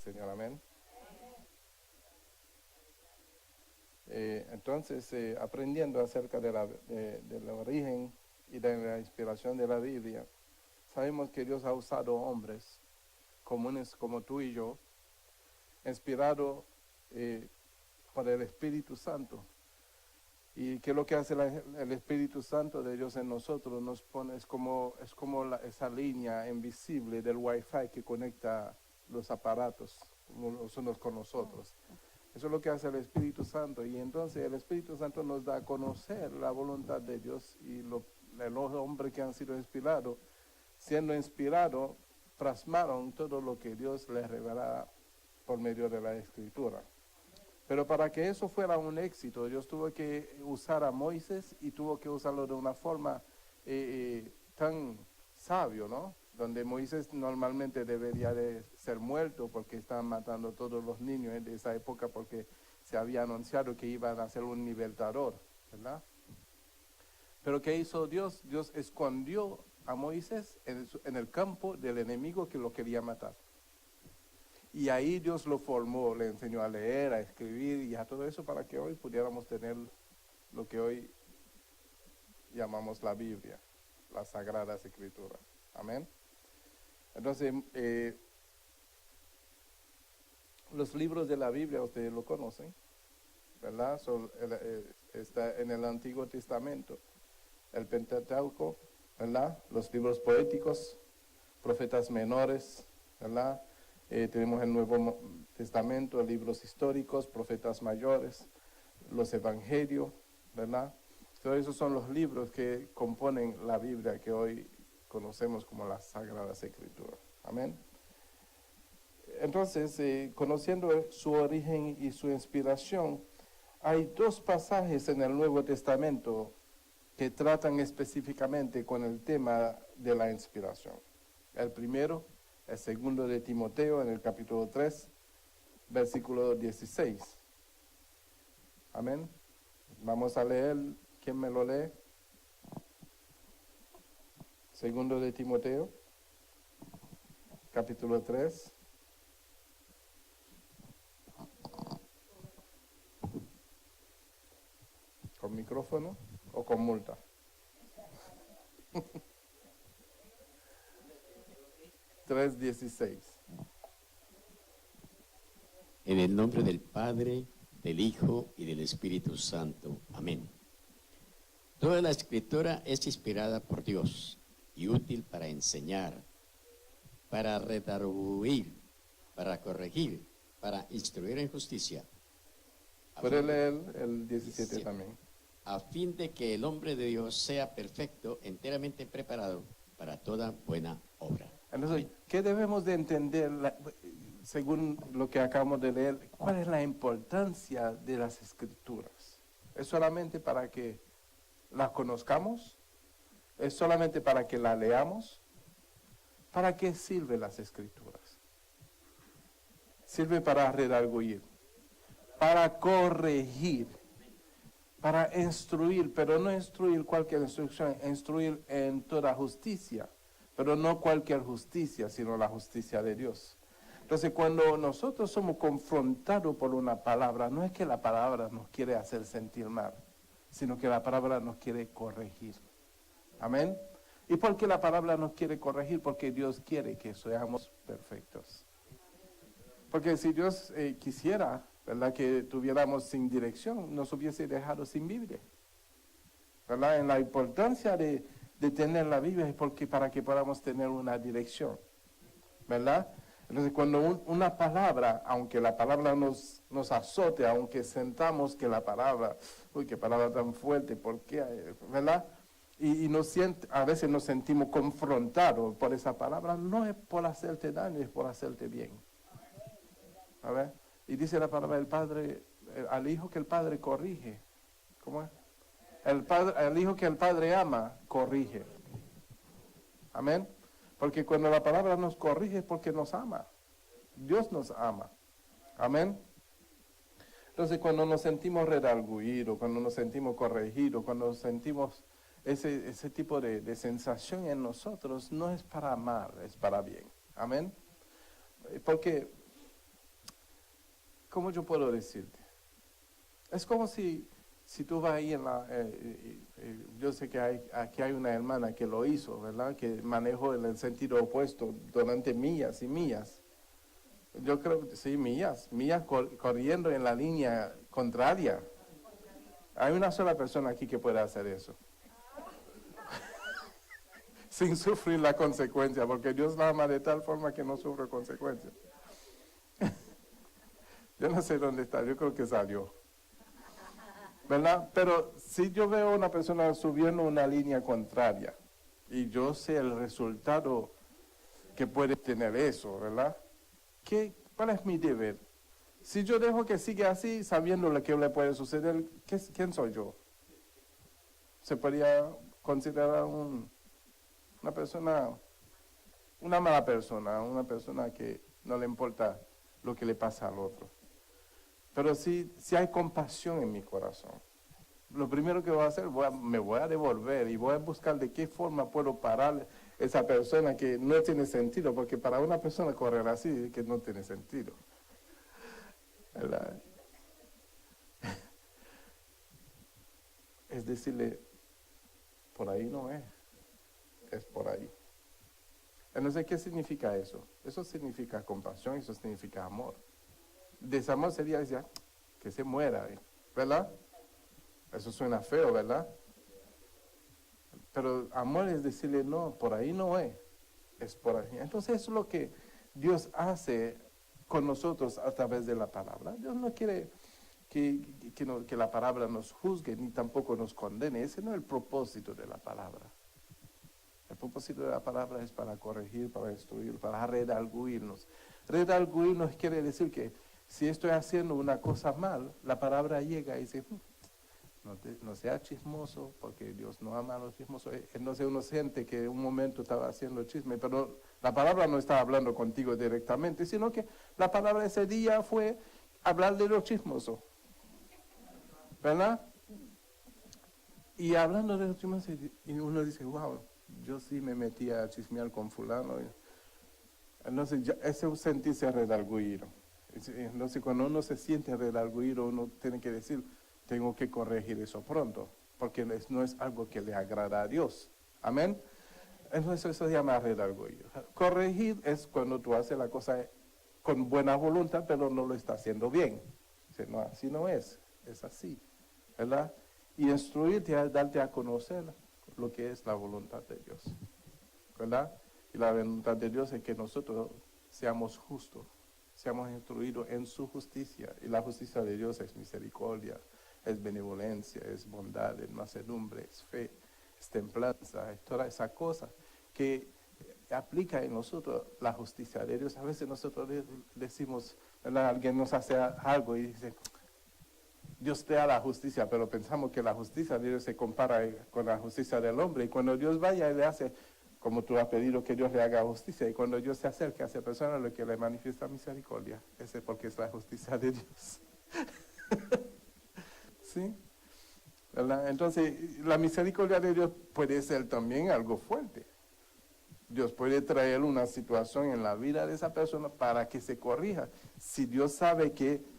Señor, amén. Entonces, aprendiendo acerca del origen y de la inspiración de la Biblia, sabemos que Dios ha usado hombres comunes como tú y yo, inspirado por el Espíritu Santo. Y que lo que hace el Espíritu Santo de Dios en nosotros nos pone, es como esa línea invisible del Wi-Fi que conecta los aparatos los unos con los otros. Eso es lo que hace el Espíritu Santo, y entonces el Espíritu Santo nos da a conocer la voluntad de Dios, y los hombres que han sido inspirados, siendo inspirados, plasmaron todo lo que Dios les revelara por medio de la Escritura. Pero para que eso fuera un éxito, Dios tuvo que usar a Moisés, y tuvo que usarlo de una forma tan sabio, ¿no? Donde Moisés normalmente debería de ser muerto porque estaban matando a todos los niños de esa época, porque se había anunciado que iban a ser un libertador, ¿verdad? Pero ¿qué hizo Dios? Dios escondió a Moisés en el campo del enemigo que lo quería matar. Y ahí Dios lo formó, le enseñó a leer, a escribir y a todo eso, para que hoy pudiéramos tener lo que hoy llamamos la Biblia, las Sagradas Escrituras. Amén. Entonces, los libros de la Biblia ustedes lo conocen, ¿verdad? Está en el Antiguo Testamento, el Pentateuco, ¿verdad? Los libros poéticos, profetas menores, ¿verdad? Tenemos el Nuevo Testamento, libros históricos, profetas mayores, los evangelios, ¿verdad? Todos esos son los libros que componen la Biblia que hoy conocemos como las Sagradas Escrituras. Amén. Entonces, conociendo su origen y su inspiración, hay dos pasajes en el Nuevo Testamento que tratan específicamente con el tema de la inspiración. El primero, el segundo de Timoteo, en el capítulo 3, versículo 16. Amén. Vamos a leer. ¿Quién me lo lee? Segundo de Timoteo, capítulo 3. ¿Con micrófono o con multa? 3:16. En el nombre del Padre, del Hijo y del Espíritu Santo. Amén. Toda la Escritura es inspirada por Dios y útil para enseñar, para redarguir, para corregir, para instruir en justicia. ¿Puede leer el 17 también? A fin de que el hombre de Dios sea perfecto, enteramente preparado para toda buena obra. Entonces, ¿qué debemos de entender, según lo que acabamos de leer? ¿Cuál es la importancia de las Escrituras? ¿Es solamente para que las conozcamos? ¿Es solamente para que las leamos? ¿Para qué sirven las Escrituras? Sirve para redarguir, para corregir, para instruir, pero no instruir cualquier instrucción, instruir en toda justicia, pero no cualquier justicia, sino la justicia de Dios. Entonces, cuando nosotros somos confrontados por una palabra, no es que la palabra nos quiere hacer sentir mal, sino que la palabra nos quiere corregir. Amén. ¿Y por qué la palabra nos quiere corregir? Porque Dios quiere que seamos perfectos. Porque si Dios quisiera, ¿verdad?, que tuviéramos sin dirección, nos hubiese dejado sin Biblia, ¿verdad? En la importancia de tener la Biblia es porque para que podamos tener una dirección, ¿verdad? Entonces, cuando una palabra, aunque la palabra nos azote, aunque sentamos que la palabra, uy, qué palabra tan fuerte, ¿por qué? ¿Verdad? Y a veces nos sentimos confrontados por esa palabra, no es por hacerte daño, es por hacerte bien. A ver, y dice la palabra del Padre, al Hijo que el Padre corrige. ¿Cómo es? El Hijo que el Padre ama, corrige. Amén. Porque cuando la palabra nos corrige es porque nos ama. Dios nos ama. Amén. Entonces, cuando nos sentimos redarguidos, cuando nos sentimos corregidos, cuando nos sentimos ese tipo de sensación en nosotros, no es para mal, es para bien. Amén. Porque ¿cómo yo puedo decirte? Es como si tú vas ahí yo sé que aquí hay una hermana que lo hizo, ¿verdad? Que manejó en el sentido opuesto durante millas y millas. Yo creo que sí, millas corriendo en la línea contraria. Hay una sola persona aquí que puede hacer eso. Sin sufrir la consecuencia, porque Dios la ama de tal forma que no sufre consecuencias. Yo no sé dónde está, yo creo que salió. ¿Verdad? Pero si yo veo a una persona subiendo una línea contraria y yo sé el resultado que puede tener eso, ¿verdad? ¿Cuál es mi deber? Si yo dejo que siga así, sabiendo lo que le puede suceder, ¿quién soy yo? Se podría considerar una persona, una mala persona, una persona que no le importa lo que le pasa al otro. Pero si hay compasión en mi corazón, lo primero que voy a hacer, me voy a devolver y voy a buscar de qué forma puedo parar esa persona que no tiene sentido, porque para una persona correr así que no tiene sentido. ¿Verdad? Es decirle, por ahí no es por ahí. Entonces, ¿qué significa eso? Eso significa compasión, eso significa amor. Desamor sería decir, que se muera, ¿verdad? Eso suena feo, ¿verdad? Pero amor es decirle, no, por ahí no es por ahí. Entonces eso es lo que Dios hace con nosotros a través de la palabra. Dios no quiere que la palabra nos juzgue ni tampoco nos condene. Ese no es el propósito de la palabra. El propósito de la palabra es para corregir, para instruir, para redarguirnos. Redarguirnos quiere decir que si estoy haciendo una cosa mal, la palabra llega y dice, no sea chismoso, porque Dios no ama a los chismosos. Entonces uno siente que un momento estaba haciendo chisme, pero la palabra no estaba hablando contigo directamente, sino que la palabra ese día fue hablar de los chismosos. ¿Verdad? Y hablando de los chismosos, y uno dice, wow, yo sí me metí a chismear con fulano. Entonces ese es un sentirse redarguido. Entonces cuando uno se siente redarguido, uno tiene que decir, tengo que corregir eso pronto, porque no es algo que le agrada a Dios. Amén. Entonces eso se llama redarguir. Corregir es cuando tú haces la cosa con buena voluntad, pero no lo está haciendo bien. Dice, no, así no es así, ¿verdad? Y instruirte a darte a conocer lo que es la voluntad de Dios, ¿verdad? Y la voluntad de Dios es que nosotros seamos justos, seamos instruidos en su justicia. Y la justicia de Dios es misericordia, es benevolencia, es bondad, es mansedumbre, es fe, es templanza, es toda esa cosa que aplica en nosotros la justicia de Dios. A veces nosotros decimos, ¿verdad? Alguien nos hace algo y dice, Dios te da la justicia, pero pensamos que la justicia de Dios se compara con la justicia del hombre. Y cuando Dios vaya y le hace, como tú has pedido que Dios le haga justicia, y cuando Dios se acerca a esa persona, lo que le manifiesta misericordia, ese es porque es la justicia de Dios. ¿Sí? ¿Verdad? Entonces, la misericordia de Dios puede ser también algo fuerte. Dios puede traer una situación en la vida de esa persona para que se corrija. Si Dios sabe que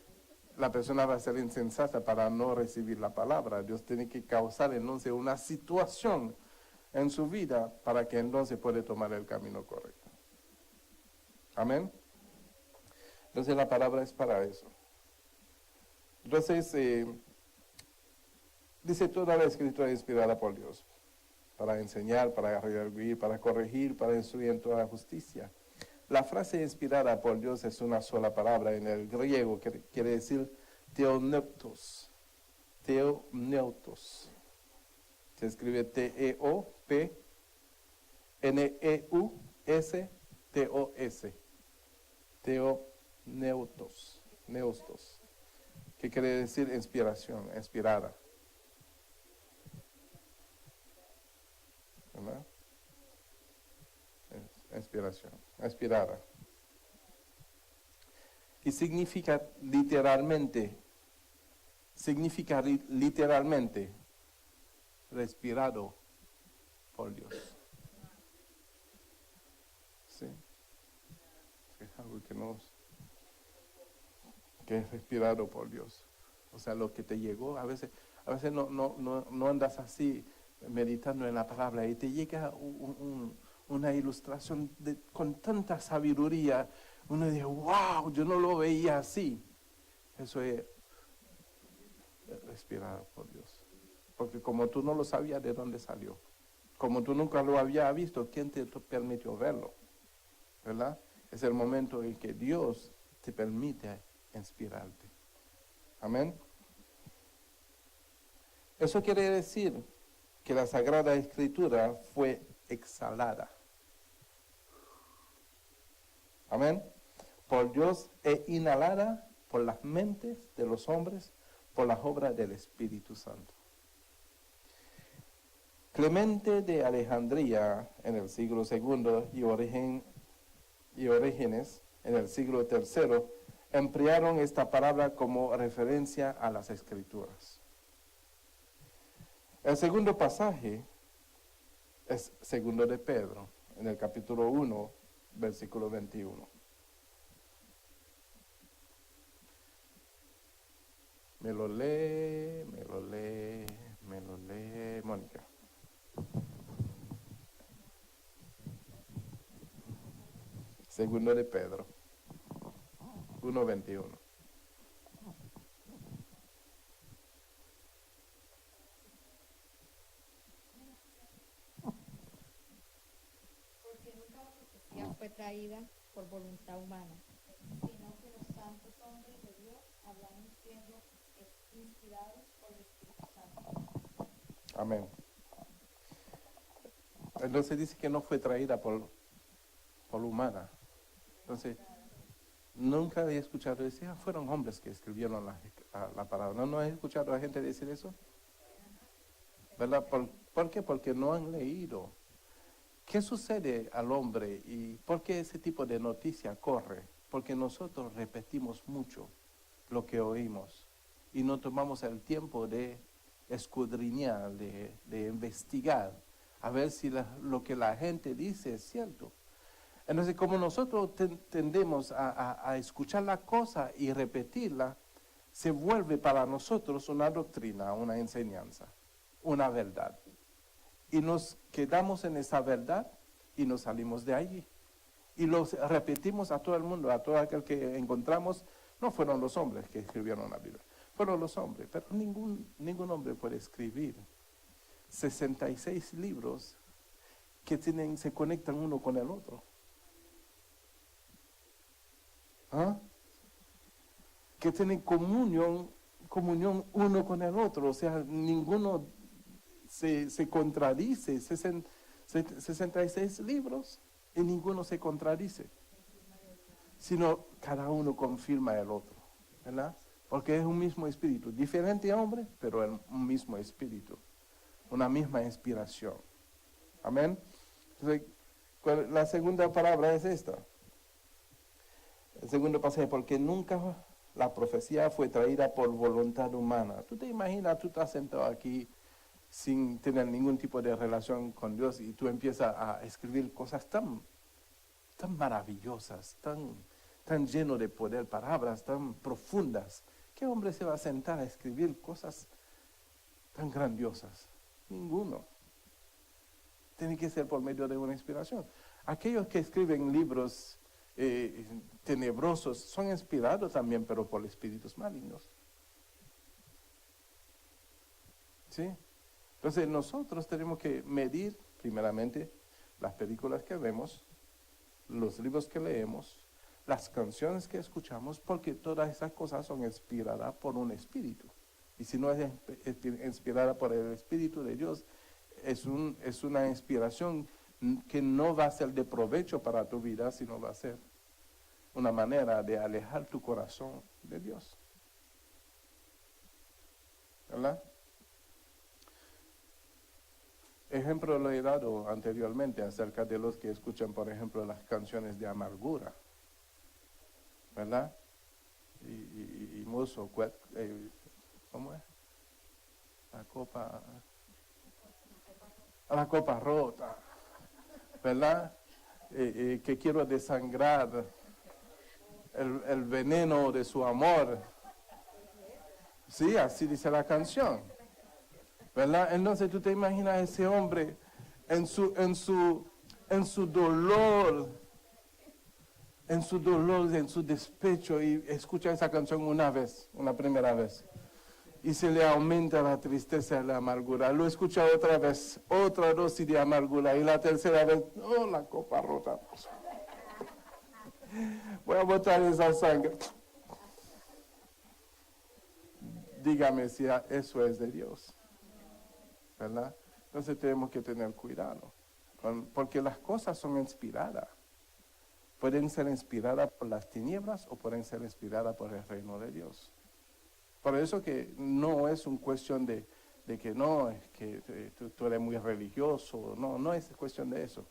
la persona va a ser insensata para no recibir la palabra, Dios tiene que causar entonces una situación en su vida para que entonces pueda tomar el camino correcto. Amén. Entonces la palabra es para eso. Entonces, dice toda la escritura inspirada por Dios, para enseñar, para redarguir, para corregir, para instruir en toda la justicia. La frase inspirada por Dios es una sola palabra en el griego que quiere decir theopneustos. Theopneustos. Se escribe T-E-O-P-N-E-U-S-T-O-S. Theopneustos. Neustos. Que quiere decir inspiración, inspirada. ¿Verdad? Inspiración, inspirada. Y significa literalmente respirado por Dios. ¿Sí? Es algo que que es inspirado por Dios. O sea, lo que te llegó, a veces no andas así meditando en la palabra y te llega una ilustración con tanta sabiduría. Uno dice, wow, yo no lo veía así. Eso es inspirado por Dios. Porque como tú no lo sabías de dónde salió, como tú nunca lo habías visto, ¿quién te permitió verlo? ¿Verdad? Es el momento en que Dios te permite inspirarte. Amén. Eso quiere decir que la Sagrada Escritura fue exhalada. Amén. Por Dios e inhalada por las mentes de los hombres, por las obras del Espíritu Santo. Clemente de Alejandría en el siglo II y Orígenes en el siglo III emplearon esta palabra como referencia a las Escrituras. El segundo pasaje es segundo de Pedro, en el capítulo 1, versículo 21. Me lo lee, Mónica. Segundo de Pedro, 1:21. Porque nunca la profecía fue traída por voluntad humana, sino que los santos hombres de Dios hablaron siendo inspirados por el Espíritu Santo. Amén. Entonces dice que no fue traída por humana. Entonces, nunca había escuchado decir, fueron hombres que escribieron la palabra. ¿No he escuchado a gente decir eso? ¿Verdad? ¿Por qué? Porque no han leído. ¿Qué sucede al hombre y por qué ese tipo de noticia corre? Porque nosotros repetimos mucho lo que oímos y no tomamos el tiempo de escudriñar, de investigar, a ver si lo que la gente dice es cierto. Entonces, como nosotros tendemos a escuchar la cosa y repetirla, se vuelve para nosotros una doctrina, una enseñanza, una verdad. Y nos quedamos en esa verdad y nos salimos de allí. Y lo repetimos a todo el mundo, a todo aquel que encontramos. No fueron los hombres que escribieron la Biblia, fueron los hombres, pero ningún hombre puede escribir 66 libros que se conectan uno con el otro. ¿Ah? Que tienen comunión uno con el otro, o sea, ninguno se contradice. 66 libros y ninguno se contradice, sino cada uno confirma el otro, ¿verdad? Porque es un mismo espíritu, diferente hombre, pero un mismo espíritu, una misma inspiración. Amén. Entonces, la segunda palabra es esta. El segundo pasaje, porque nunca la profecía fue traída por voluntad humana. Tú te imaginas, tú estás sentado aquí sin tener ningún tipo de relación con Dios y tú empiezas a escribir cosas tan maravillosas, tan lleno de poder, palabras tan profundas. ¿Qué hombre se va a sentar a escribir cosas tan grandiosas? Ninguno. Tiene que ser por medio de una inspiración. Aquellos que escriben libros tenebrosos son inspirados también, pero por espíritus malignos. ¿Sí? Entonces nosotros tenemos que medir primeramente las películas que vemos, los libros que leemos, las canciones que escuchamos, porque todas esas cosas son inspiradas por un espíritu. Y si no es inspirada por el Espíritu de Dios, es una inspiración que no va a ser de provecho para tu vida, sino va a ser una manera de alejar tu corazón de Dios. ¿Verdad? Ejemplo lo he dado anteriormente acerca de los que escuchan, por ejemplo, las canciones de amargura, ¿verdad? Y mozo, ¿cómo es? La copa rota, ¿verdad? Que quiero desangrar, el veneno de su amor. Sí, así dice la canción. ¿Verdad? Entonces tú te imaginas a ese hombre en su dolor, en su despecho, y escucha esa canción una primera vez. Y se le aumenta la tristeza y la amargura. Lo escucha otra vez, otra dosis de amargura. Y la tercera vez, oh, la copa rota. Voy a botar esa sangre. Dígame si eso es de Dios. ¿Verdad? Entonces tenemos que tener cuidado. Porque las cosas son inspiradas. Pueden ser inspiradas por las tinieblas o pueden ser inspiradas por el reino de Dios. Por eso que no es una cuestión de que no, es que tú eres muy religioso. No es cuestión de eso.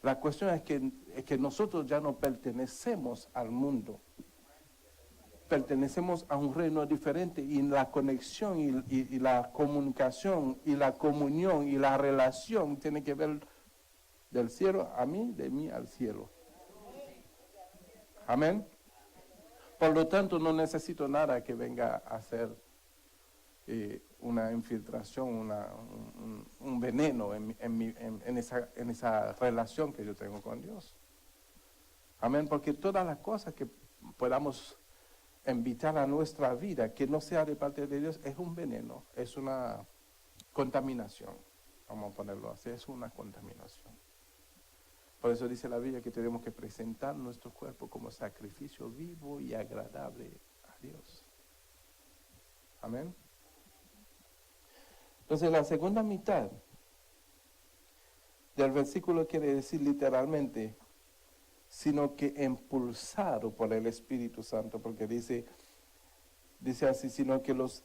La cuestión es que nosotros ya no pertenecemos al mundo. Pertenecemos a un reino diferente y la conexión y la comunicación y la comunión y la relación tiene que ver del cielo a mí, de mí al cielo. Amén. Por lo tanto, no necesito nada que venga a hacer una infiltración, un veneno en esa relación que yo tengo con Dios. Amén. Porque todas las cosas que podamos invitar a nuestra vida que no sea de parte de Dios es un veneno, es una contaminación. Vamos a ponerlo así, es una contaminación. Por eso dice la Biblia que tenemos que presentar nuestro cuerpo como sacrificio vivo y agradable a Dios. Amén. Entonces la segunda mitad del versículo quiere decir literalmente, sino que impulsado por el Espíritu Santo, porque dice así, sino que los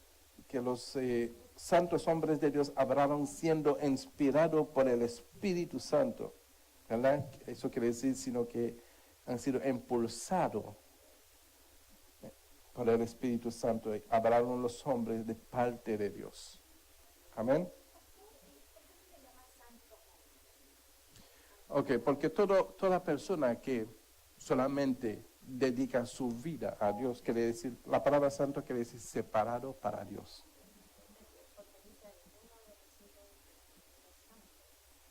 santos hombres de Dios hablaron siendo inspirados por el Espíritu Santo. ¿Verdad? Eso quiere decir, sino que han sido impulsados por el Espíritu Santo. Hablaron los hombres de parte de Dios. Amén. Ok, porque toda persona que solamente dedica su vida a Dios, quiere decir, la palabra santo quiere decir separado para Dios.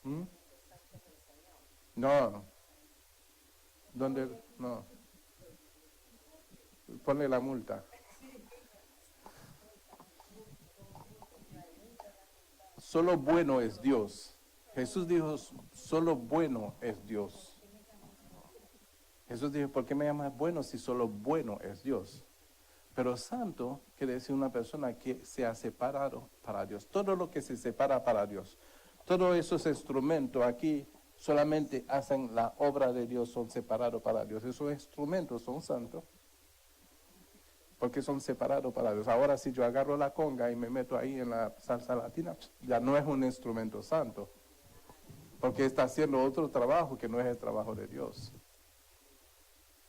¿Mm? No. ¿Dónde? No. Ponle la multa. Solo bueno es Dios. Jesús dijo, solo bueno es Dios. Jesús dijo, ¿por qué me llamas bueno si solo bueno es Dios? Pero santo quiere decir una persona que se ha separado para Dios. Todo lo que se separa para Dios. Todos esos instrumentos aquí solamente hacen la obra de Dios, son separados para Dios. Esos instrumentos son santos porque son separados para Dios. Ahora si yo agarro la conga y me meto ahí en la salsa latina, ya no es un instrumento santo, porque está haciendo otro trabajo que no es el trabajo de Dios.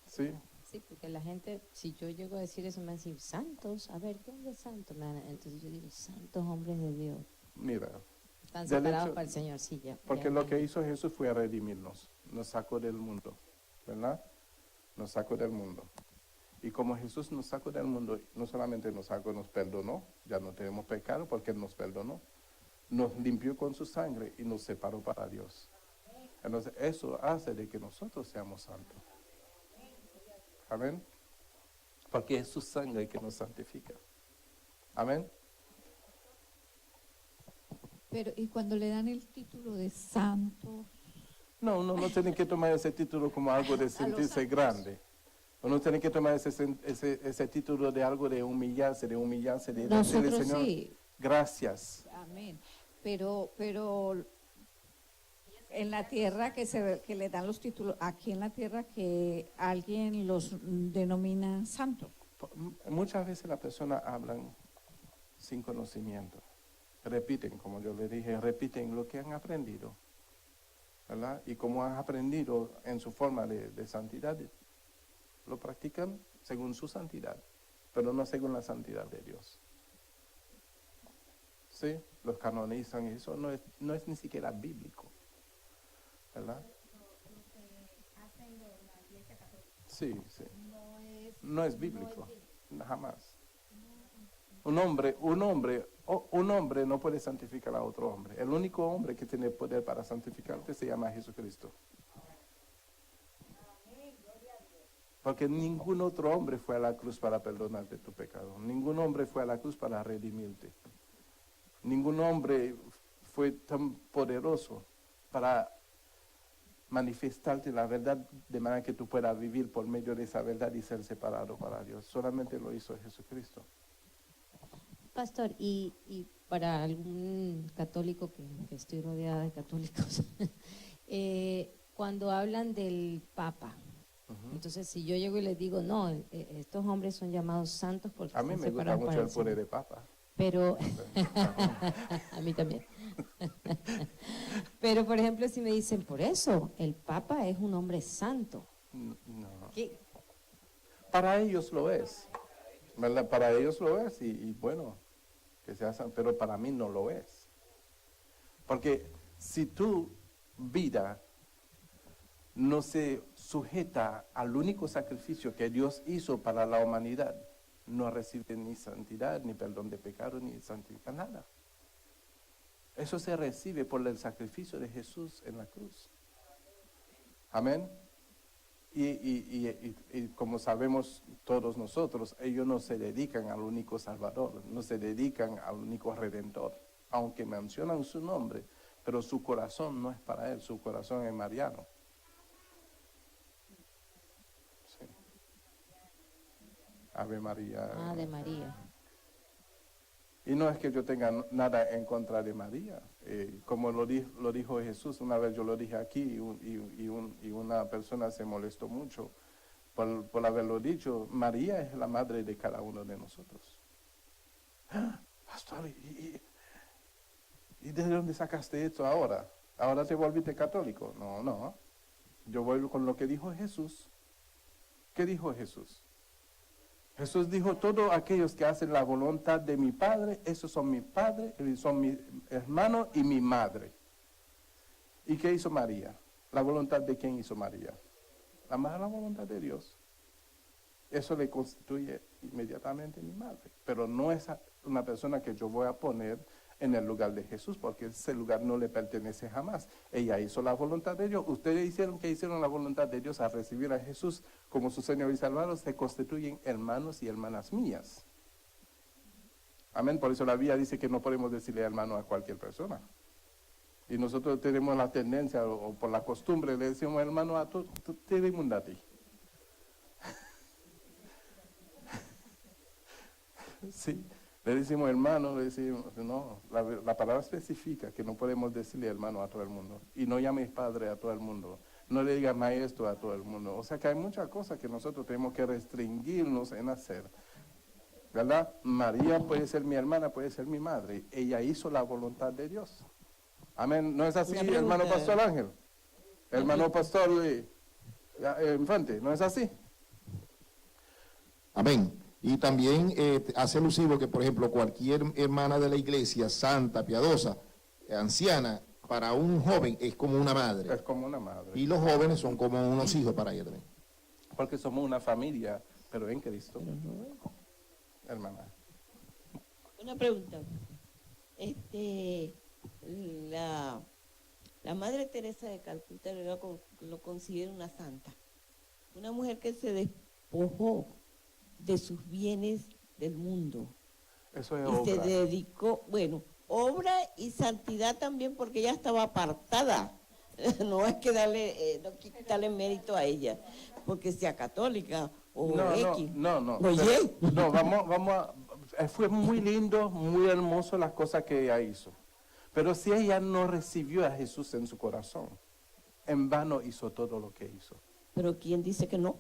¿Sí? Sí, porque la gente, si yo llego a decir eso, me van a decir, santos, a ver, ¿qué hombre es santo? Entonces yo digo, santos hombres de Dios. Mira. Están separados para el Señor, sí, ya. Porque lo que hizo Jesús fue a redimirnos, nos sacó del mundo, ¿verdad? Nos sacó del mundo. Y como Jesús nos sacó del mundo, no solamente nos sacó, nos perdonó, ya no tenemos pecado porque Él nos perdonó, nos limpió con su sangre y nos separó para Dios. Entonces eso hace de que nosotros seamos santos. Amén. Porque es su sangre que nos santifica. Amén. Pero, ¿y cuando le dan el título de santo? No, uno no tiene que tomar ese título como algo de sentirse grande. Uno tiene que tomar ese título de algo de humillarse, de Nosotros decirle, Señor, sí. gracias. Amén. Pero en la tierra que le dan los títulos, aquí en la tierra que alguien los denomina santo. Muchas veces las personas hablan sin conocimiento. Repiten, como yo le dije, repiten lo que han aprendido, ¿verdad? Y como han aprendido en su forma de santidad, lo practican según su santidad, pero no según la santidad de Dios. ¿Sí? Los canonizan y eso no es ni siquiera bíblico, ¿verdad? Lo que hacen la Iglesia Católica Sí, sí. no es no es bíblico, jamás. Un hombre no puede santificar a otro hombre. El único hombre que tiene poder para santificarte se llama Jesucristo. Porque ningún otro hombre fue a la cruz para perdonarte tu pecado. Ningún hombre fue a la cruz para redimirte. Ningún hombre fue tan poderoso para manifestarte la verdad de manera que tú puedas vivir por medio de esa verdad y ser separado para Dios. Solamente lo hizo Jesucristo. Pastor, y para algún católico, que estoy rodeada de católicos, cuando hablan del Papa, entonces si yo llego y les digo, no, estos hombres son llamados santos porque A mí están me gusta separados mucho para el poder de Papa. Pero, a mí también. Pero, por ejemplo, si me dicen, por eso, el Papa es un hombre santo. No. ¿Qué? Para ellos lo es, ¿verdad? Para ellos lo es y bueno, que sea santo, pero para mí no lo es. Porque si tu vida no se sujeta al único sacrificio que Dios hizo para la humanidad, no recibe ni santidad, ni perdón de pecado, ni santifica nada. Eso se recibe por el sacrificio de Jesús en la cruz. Amén. Y como sabemos todos nosotros, ellos no se dedican al único Salvador, no se dedican al único Redentor, aunque mencionan su nombre, pero su corazón no es para él, su corazón es mariano. Sí. Ave María. Ah, de María. Y no es que yo tenga nada en contra de María. Como lo dijo Jesús, una vez yo lo dije aquí y una persona se molestó mucho por haberlo dicho. María es la madre de cada uno de nosotros. ¡Ah, pastor, ¿y de dónde sacaste esto ahora? ¿Ahora te volviste católico? No. Yo vuelvo con lo que dijo Jesús. ¿Qué dijo Jesús? Jesús dijo, todos aquellos que hacen la voluntad de mi Padre, esos son mi Padre, son mi hermano y mi madre. ¿Y qué hizo María? ¿La voluntad de quién hizo María? La voluntad de Dios. Eso le constituye inmediatamente mi madre. Pero no es una persona que yo voy a poner en el lugar de Jesús, porque ese lugar no le pertenece jamás. Ella hizo la voluntad de Dios. Ustedes hicieron la voluntad de Dios al recibir a Jesús como su Señor y Salvador, se constituyen hermanos y hermanas mías. Amén. Por eso la Biblia dice que no podemos decirle hermano a cualquier persona. Y nosotros tenemos la tendencia, o por la costumbre, le decimos hermano a tú te digo a ti. Sí. Le decimos hermano, le decimos, no, la palabra especifica que no podemos decirle hermano a todo el mundo. Y no llames padre a todo el mundo. No le digas maestro a todo el mundo. O sea que hay muchas cosas que nosotros tenemos que restringirnos en hacer. ¿Verdad? María puede ser mi hermana, puede ser mi madre. Ella hizo la voluntad de Dios. Amén. ¿No es así, hermano Pastor Ángel? Hermano Pastor Infante, ¿no es así? Amén. Y también hace alusivo que, por ejemplo, cualquier hermana de la iglesia, santa, piadosa, anciana, para un joven es como una madre. Es como una madre. Y los jóvenes son como unos hijos para ella también. Porque somos una familia, pero en Cristo. Hermana. Una pregunta. La Madre Teresa de Calcuta lo considera una santa. Una mujer que se despojó de sus bienes del mundo. Eso es y obra. se dedicó, obra y santidad también, porque ella estaba apartada. No es que no quitarle mérito a ella, porque sea católica o X. No. Oye. No, vamos fue muy lindo, muy hermoso las cosas que ella hizo. Pero si ella no recibió a Jesús en su corazón, en vano hizo todo lo que hizo. Pero ¿quién dice que no?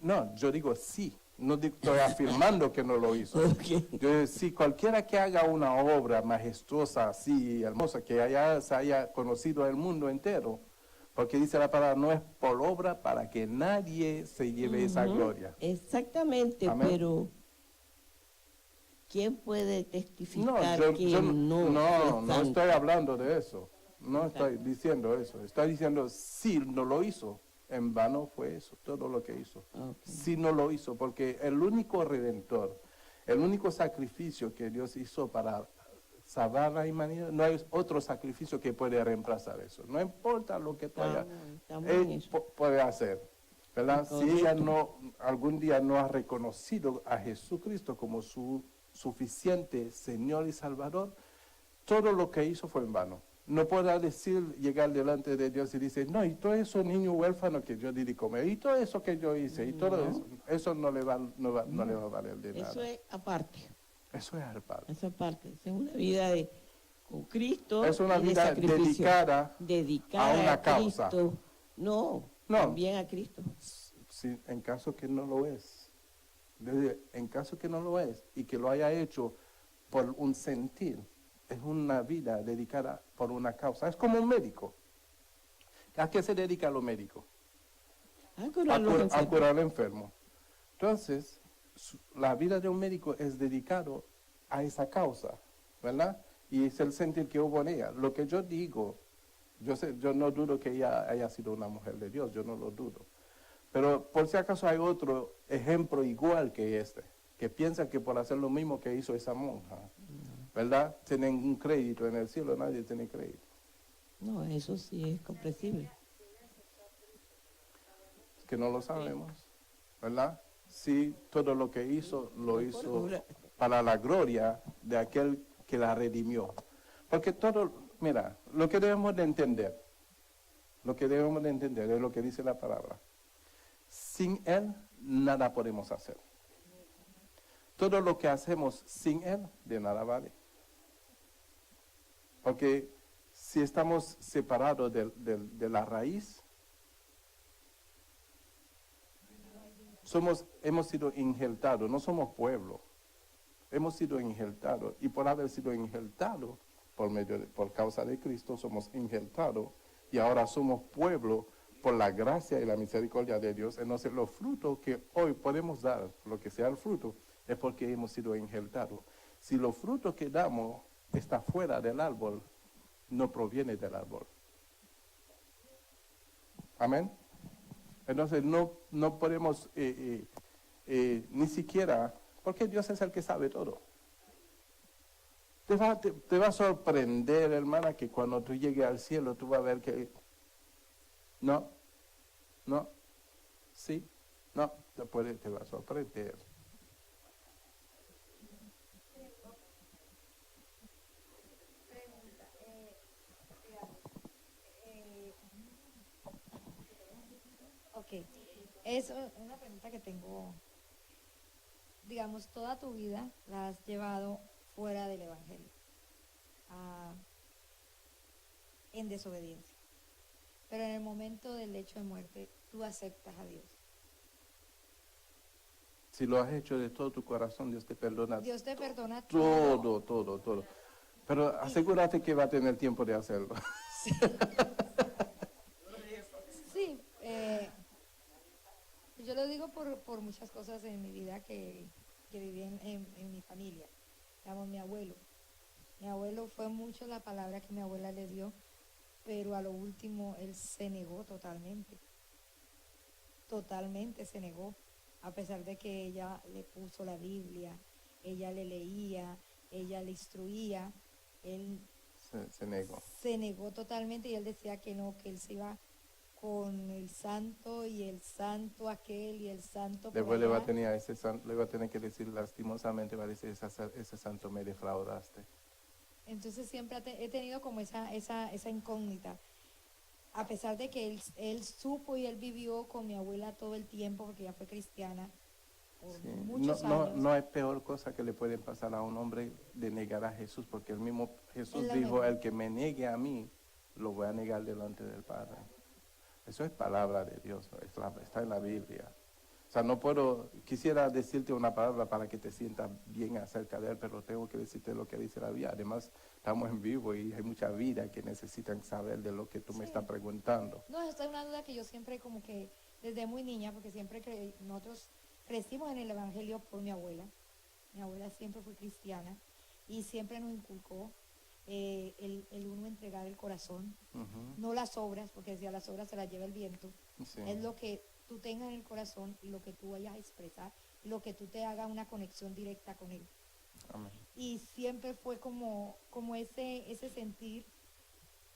No, yo digo sí. No estoy afirmando que no lo hizo. Okay. Yo, si cualquiera que haga una obra majestuosa, así, hermosa, que se haya conocido el mundo entero, porque dice la palabra, no es por obra para que nadie se lleve esa gloria. Exactamente, Amén. Pero ¿quién puede testificar yo no santo? estoy hablando de eso. No estoy diciendo eso. Estoy diciendo sí, no lo hizo. En vano fue eso, todo lo que hizo. Ok. Si no lo hizo, porque el único redentor, el único sacrificio que Dios hizo para salvar a la humanidad, no hay otro sacrificio que puede reemplazar eso. No importa lo que tú hayas, Estamos en Él eso. puede hacer, ¿verdad? Si Correcto. ella no, algún día no ha reconocido a Jesucristo como su suficiente Señor y Salvador, todo lo que hizo fue en vano. No podrá decir, llegar delante de Dios y decir, no, y todo eso niño huérfano que yo di de comer, y todo eso que yo hice, y todo eso no le va a valer de nada. Eso es aparte. Eso es aparte. Esa parte. Esa es una vida con Cristo. Es una y de vida sacrificio. dedicada Dedicada a una causa. Cristo. No, No. también a Cristo. si, en caso que no lo es. En caso que no lo es y que lo haya hecho por un sentir, es una vida dedicada por una causa. Es como un médico. ¿A qué se dedica los médicos? A curar los A enfermos. curar al enfermo. Entonces, la vida de un médico es dedicado a esa causa, ¿verdad? Y es el sentir que hubo en ella. Lo que yo digo, yo no dudo que ella haya sido una mujer de Dios, yo no lo dudo. Pero por si acaso hay otro ejemplo igual que este, que piensa que por hacer lo mismo que hizo esa monja, ¿verdad? Tienen un crédito en el cielo, nadie tiene crédito. No, eso sí es comprensible. Es que no lo sabemos, ¿verdad? Sí, todo lo que hizo, lo hizo para la gloria de aquel que la redimió. Porque todo, mira, lo que debemos de entender es lo que dice la palabra. Sin Él, nada podemos hacer. Todo lo que hacemos sin Él, de nada vale. Porque si estamos separados de la raíz, hemos sido injertados, no somos pueblo. Hemos sido injertados y por haber sido injertados por causa de Cristo somos injertados y ahora somos pueblo por la gracia y la misericordia de Dios. Entonces los frutos que hoy podemos dar, lo que sea el fruto, es porque hemos sido injertados. Si los frutos que damos está fuera del árbol, no proviene del árbol. Amén. Entonces no podemos ni siquiera, porque Dios es el que sabe todo. Te va a sorprender, hermana, que cuando tú llegues al cielo tú vas a ver que no, sí, no, te va a sorprender. Ok, es una pregunta que tengo. Digamos, toda tu vida la has llevado fuera del Evangelio, en desobediencia. Pero en el momento del hecho de muerte, tú aceptas a Dios. Si lo has hecho de todo tu corazón, Dios te perdona. Dios te perdona Todo. Pero asegúrate que va a tener tiempo de hacerlo. Sí, yo lo digo por muchas cosas en mi vida que viví en mi familia. Digamos, mi abuelo. Mi abuelo fue mucho la palabra que mi abuela le dio, pero a lo último él se negó totalmente. Totalmente se negó. A pesar de que ella le puso la Biblia, ella le leía, ella le instruía, él Se negó. se negó totalmente y él decía que no, que él se iba con el santo y el santo aquel y el santo por Después le va a allá. tener que decir lastimosamente, va a decir, ese santo me defraudaste. Entonces siempre he tenido como esa incógnita. A pesar de que él supo y él vivió con mi abuela todo el tiempo, porque ella fue cristiana por Sí. muchos No años. hay peor cosa que le puede pasar a un hombre de negar a Jesús, porque el mismo Jesús Él la dijo, negó. el que me niegue a mí, lo voy a negar delante del Padre. Eso es palabra de Dios, está en la Biblia. O sea, quisiera decirte una palabra para que te sientas bien acerca de él, pero tengo que decirte lo que dice la Biblia. Además, estamos en vivo y hay mucha vida que necesitan saber de lo que tú me Sí. estás preguntando. No, esta es una duda que yo siempre como que, desde muy niña, porque siempre nosotros crecimos en el Evangelio por mi abuela. Mi abuela siempre fue cristiana y siempre nos inculcó el uno entregar el corazón, Ujú. no las obras, porque decía las obras se las lleva el viento, Sí. Es lo que tú tengas en el corazón y lo que tú vayas a expresar, lo que tú te haga una conexión directa con Él. Amén. Y siempre fue como ese sentir,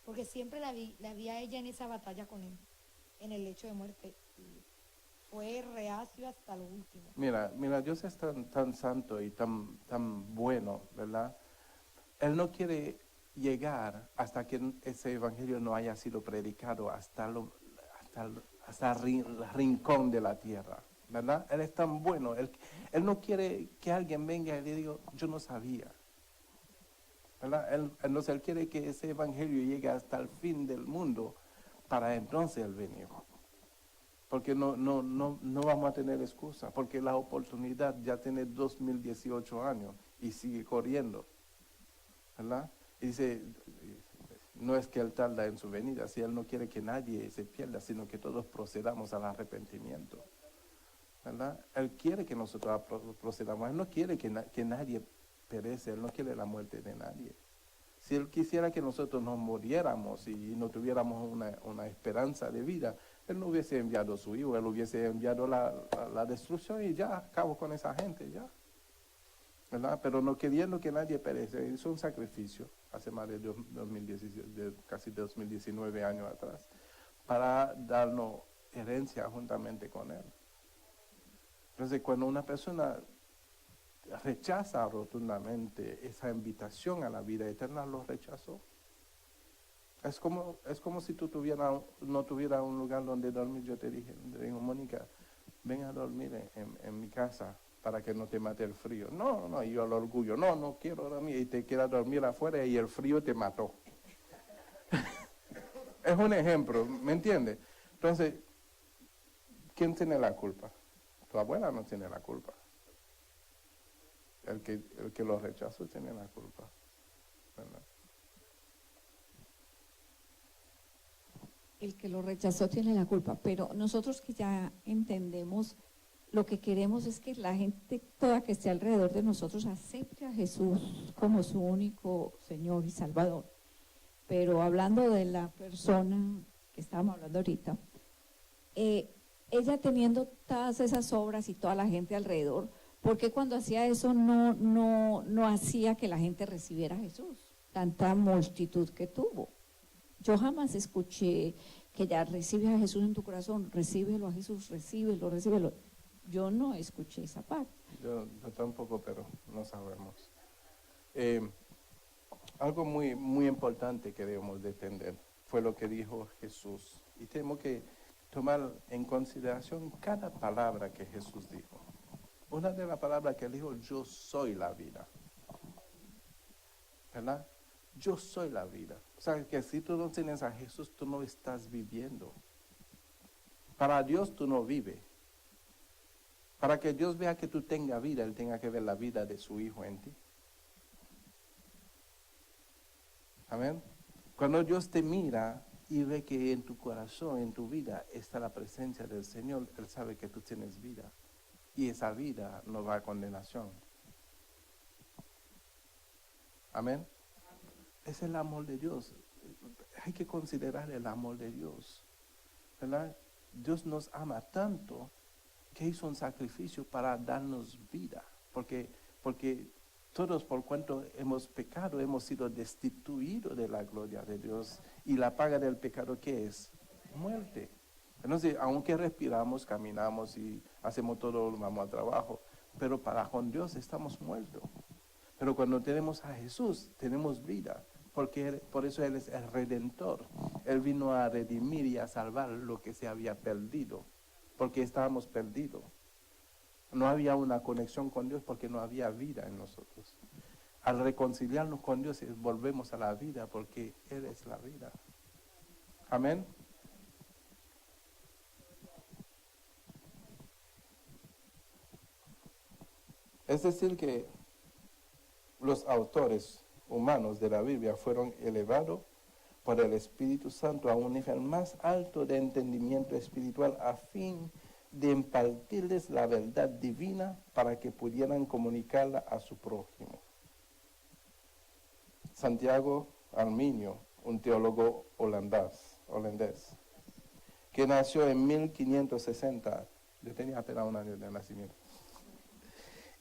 porque siempre la vi a ella en esa batalla con Él, en el lecho de muerte. Y fue reacio hasta lo último. Mira, Dios es tan santo y tan bueno, ¿verdad? Él no quiere llegar hasta que ese evangelio no haya sido predicado hasta el rincón de la tierra, ¿verdad? Él es tan bueno. Él no quiere que alguien venga y le diga, yo no sabía, ¿verdad? Él quiere que ese evangelio llegue hasta el fin del mundo para entonces Él venir. Porque no vamos a tener excusa, porque la oportunidad ya tiene 2018 años y sigue corriendo, ¿verdad? Y dice, no es que Él tarda en su venida, si Él no quiere que nadie se pierda, sino que todos procedamos al arrepentimiento, ¿verdad? Él quiere que nosotros procedamos, Él no quiere que nadie perece, Él no quiere la muerte de nadie. Si Él quisiera que nosotros nos muriéramos y no tuviéramos una esperanza de vida, Él no hubiese enviado a su Hijo, Él hubiese enviado la destrucción y ya, acabó con esa gente, ya. ¿Verdad? Pero no queriendo que nadie perece, hizo un sacrificio hace más de 2017, casi 2019 años atrás, para darnos herencia juntamente con Él. Entonces, cuando una persona rechaza rotundamente esa invitación a la vida eterna, lo rechazó. Es como si tú no tuvieras un lugar donde dormir. Yo te dije, Mónica, ven a dormir en mi casa para que no te mate el frío. No, y yo al orgullo, no quiero dormir, y te quedas dormir afuera y el frío te mató. Es un ejemplo, ¿me entiendes? Entonces, ¿quién tiene la culpa? Tu abuela no tiene la culpa. El que lo rechazó tiene la culpa, ¿verdad? El que lo rechazó tiene la culpa, pero nosotros que ya entendemos, lo que queremos es que la gente toda que esté alrededor de nosotros acepte a Jesús como su único Señor y Salvador. Pero hablando de la persona que estábamos hablando ahorita, ella teniendo todas esas obras y toda la gente alrededor, ¿por qué cuando hacía eso no hacía que la gente recibiera a Jesús? Tanta multitud que tuvo. Yo jamás escuché que ya recibes a Jesús en tu corazón, recíbelo a Jesús, recíbelo. Yo no escuché esa parte. Yo tampoco, pero no sabemos. Algo muy, muy importante que debemos de entender fue lo que dijo Jesús. Y tenemos que tomar en consideración cada palabra que Jesús dijo. Una de las palabras que él dijo, yo soy la vida. ¿Verdad? Yo soy la vida. O sea, que si tú no tienes a Jesús, tú no estás viviendo. Para Dios tú no vives. Para que Dios vea que tú tengas vida, Él tenga que ver la vida de su Hijo en ti. Amén. Cuando Dios te mira y ve que en tu corazón, en tu vida, está la presencia del Señor, Él sabe que tú tienes vida. Y esa vida no va a condenación. Amén. Es el amor de Dios. Hay que considerar el amor de Dios, ¿verdad? Dios nos ama tanto que hizo un sacrificio para darnos vida. Porque todos, por cuanto hemos pecado, hemos sido destituidos de la gloria de Dios. Y la paga del pecado, ¿qué es? Muerte. Entonces, aunque respiramos, caminamos y hacemos todo, vamos al trabajo, pero para con Dios estamos muertos. Pero cuando tenemos a Jesús, tenemos vida, porque por eso Él es el Redentor. Él vino a redimir y a salvar lo que se había perdido, porque estábamos perdidos. No había una conexión con Dios porque no había vida en nosotros. Al reconciliarnos con Dios, volvemos a la vida porque Él es la vida. Amén. Es decir que los autores humanos de la Biblia fueron elevados por el Espíritu Santo a un nivel más alto de entendimiento espiritual a fin de impartirles la verdad divina para que pudieran comunicarla a su prójimo. Santiago Arminio, un teólogo holandés, que nació en 1560. Yo tenía apenas un año de nacimiento.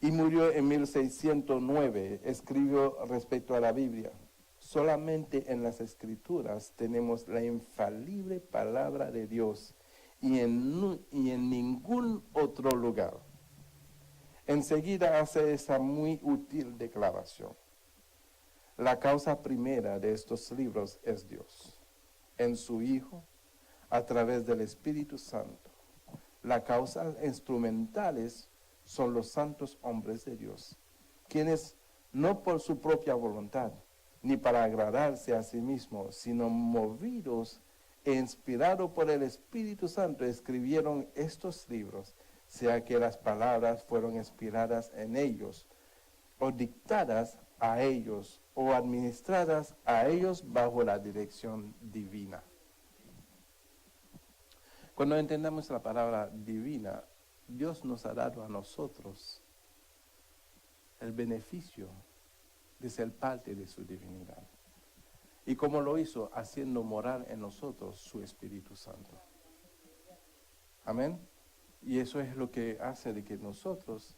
Y murió en 1609. Escribió respecto a la Biblia: solamente en las Escrituras tenemos la infalible palabra de Dios y en ningún otro lugar. Enseguida hace esa muy útil declaración: la causa primera de estos libros es Dios, en su Hijo, a través del Espíritu Santo. Las causas instrumentales son los santos hombres de Dios, quienes no por su propia voluntad, ni para agradarse a sí mismos, sino movidos e inspirados por el Espíritu Santo, escribieron estos libros, sea que las palabras fueron inspiradas en ellos, o dictadas a ellos, o administradas a ellos bajo la dirección divina. Cuando entendamos la palabra divina, Dios nos ha dado a nosotros el beneficio de ser parte de su divinidad. ¿Y cómo lo hizo? Haciendo morar en nosotros su Espíritu Santo. Amén. Y eso es lo que hace de que nosotros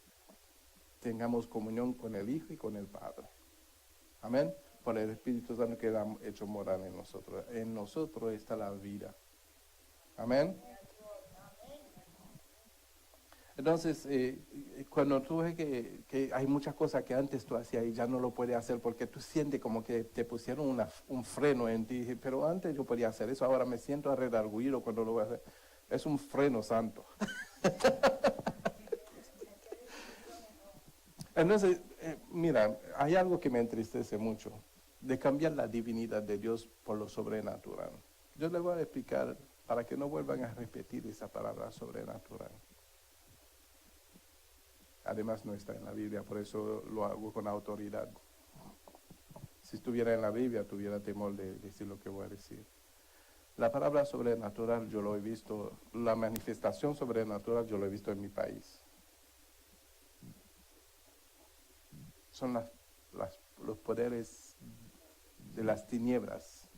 tengamos comunión con el Hijo y con el Padre. Amén. Por el Espíritu Santo que ha hecho morar en nosotros. En nosotros está la vida. Amén. Entonces, cuando tú ves que hay muchas cosas que antes tú hacías y ya no lo puedes hacer porque tú sientes como que te pusieron un freno en ti, pero antes yo podía hacer eso, ahora me siento redarguido cuando lo voy a hacer. Es un freno santo. Entonces, mira, hay algo que me entristece mucho, de cambiar la divinidad de Dios por lo sobrenatural. Yo les voy a explicar para que no vuelvan a repetir esa palabra sobrenatural. Además no está en la Biblia, por eso lo hago con autoridad. Si estuviera en la Biblia, tuviera temor de decir lo que voy a decir. La palabra sobrenatural yo lo he visto, la manifestación sobrenatural yo lo he visto en mi país. Son los poderes de las tinieblas.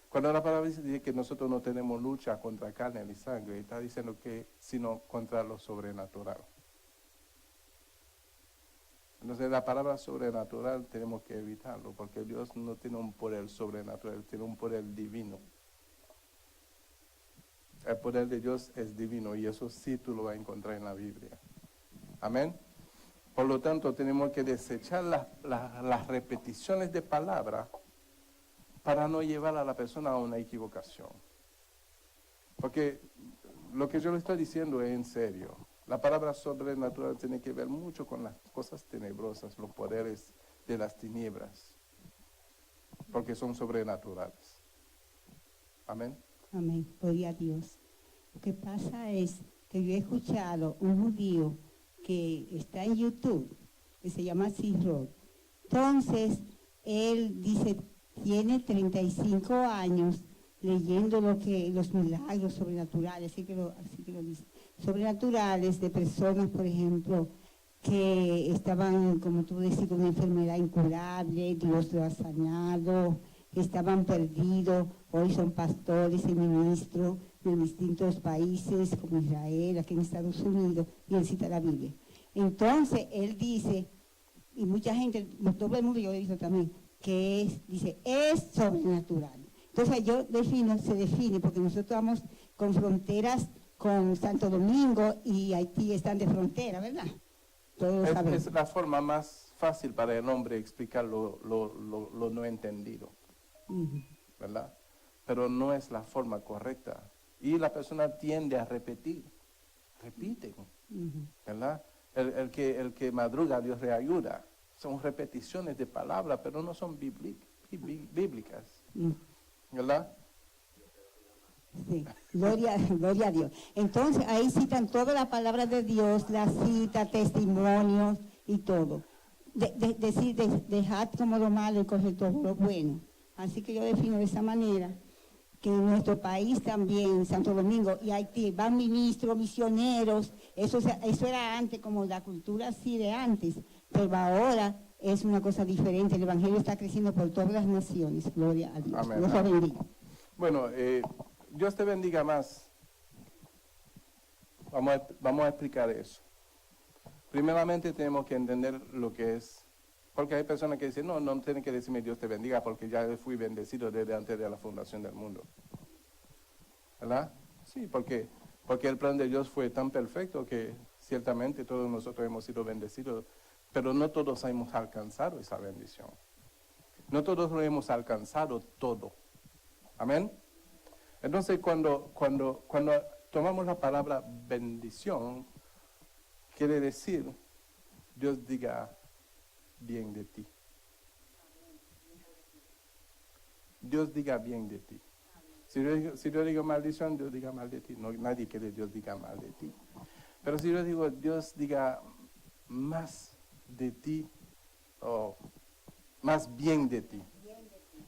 Cuando la palabra dice que nosotros no tenemos lucha contra carne ni sangre, está diciendo que sino contra lo sobrenatural. Entonces la palabra sobrenatural tenemos que evitarlo, porque Dios no tiene un poder sobrenatural, tiene un poder divino. El poder de Dios es divino y eso sí tú lo vas a encontrar en la Biblia. Amén. Por lo tanto, tenemos que desechar las repeticiones de palabras para no llevar a la persona a una equivocación. Porque lo que yo le estoy diciendo es en serio. La palabra sobrenatural tiene que ver mucho con las cosas tenebrosas, los poderes de las tinieblas, porque son sobrenaturales. Amén. Amén, gloria a Dios. Lo que pasa es que yo he escuchado un judío que está en YouTube, que se llama Sirod. Entonces, él dice, tiene 35 años leyendo los milagros sobrenaturales, así que lo dice, sobrenaturales de personas, por ejemplo, que estaban, como tú decís, con una enfermedad incurable, Dios lo ha sanado, que estaban perdidos, hoy son pastores y ministros en distintos países, como Israel, aquí en Estados Unidos, y él cita la Biblia. Entonces, él dice, y mucha gente, todo el mundo yo he visto también, que es sobrenatural. Entonces, se define, porque nosotros estamos con fronteras con Santo Domingo y Haití están de frontera, ¿verdad? Es la forma más fácil para el hombre explicar lo no entendido, ¿verdad? Pero no es la forma correcta. Y la persona tiende a repiten, ¿verdad? El que madruga, Dios le ayuda. Son repeticiones de palabras, pero no son bíblicas, ¿verdad? Sí, gloria a Dios. Entonces, ahí citan todas las palabras de Dios, las citas, testimonios y todo. Dejad como lo malo y coger todo lo bueno. Así que yo defino de esa manera que en nuestro país también, en Santo Domingo y Haití, van ministros, misioneros. Eso era antes, como la cultura así de antes, pero ahora es una cosa diferente. El Evangelio está creciendo por todas las naciones. Gloria a Dios. Amén. Dios lo bendiga. Bueno, Dios te bendiga más. Vamos a explicar eso. Primeramente tenemos que entender lo que es, porque hay personas que dicen, no tienen que decirme Dios te bendiga porque ya fui bendecido desde antes de la fundación del mundo. ¿Verdad? Sí, porque el plan de Dios fue tan perfecto que ciertamente todos nosotros hemos sido bendecidos, pero no todos hemos alcanzado esa bendición. No todos lo hemos alcanzado todo. Amén. Entonces, cuando tomamos la palabra bendición, quiere decir, Dios diga bien de ti. Dios diga bien de ti. Si yo digo maldición, Dios diga mal de ti. No, nadie quiere Dios diga mal de ti. Pero si yo digo Dios diga más de ti, o más bien de ti.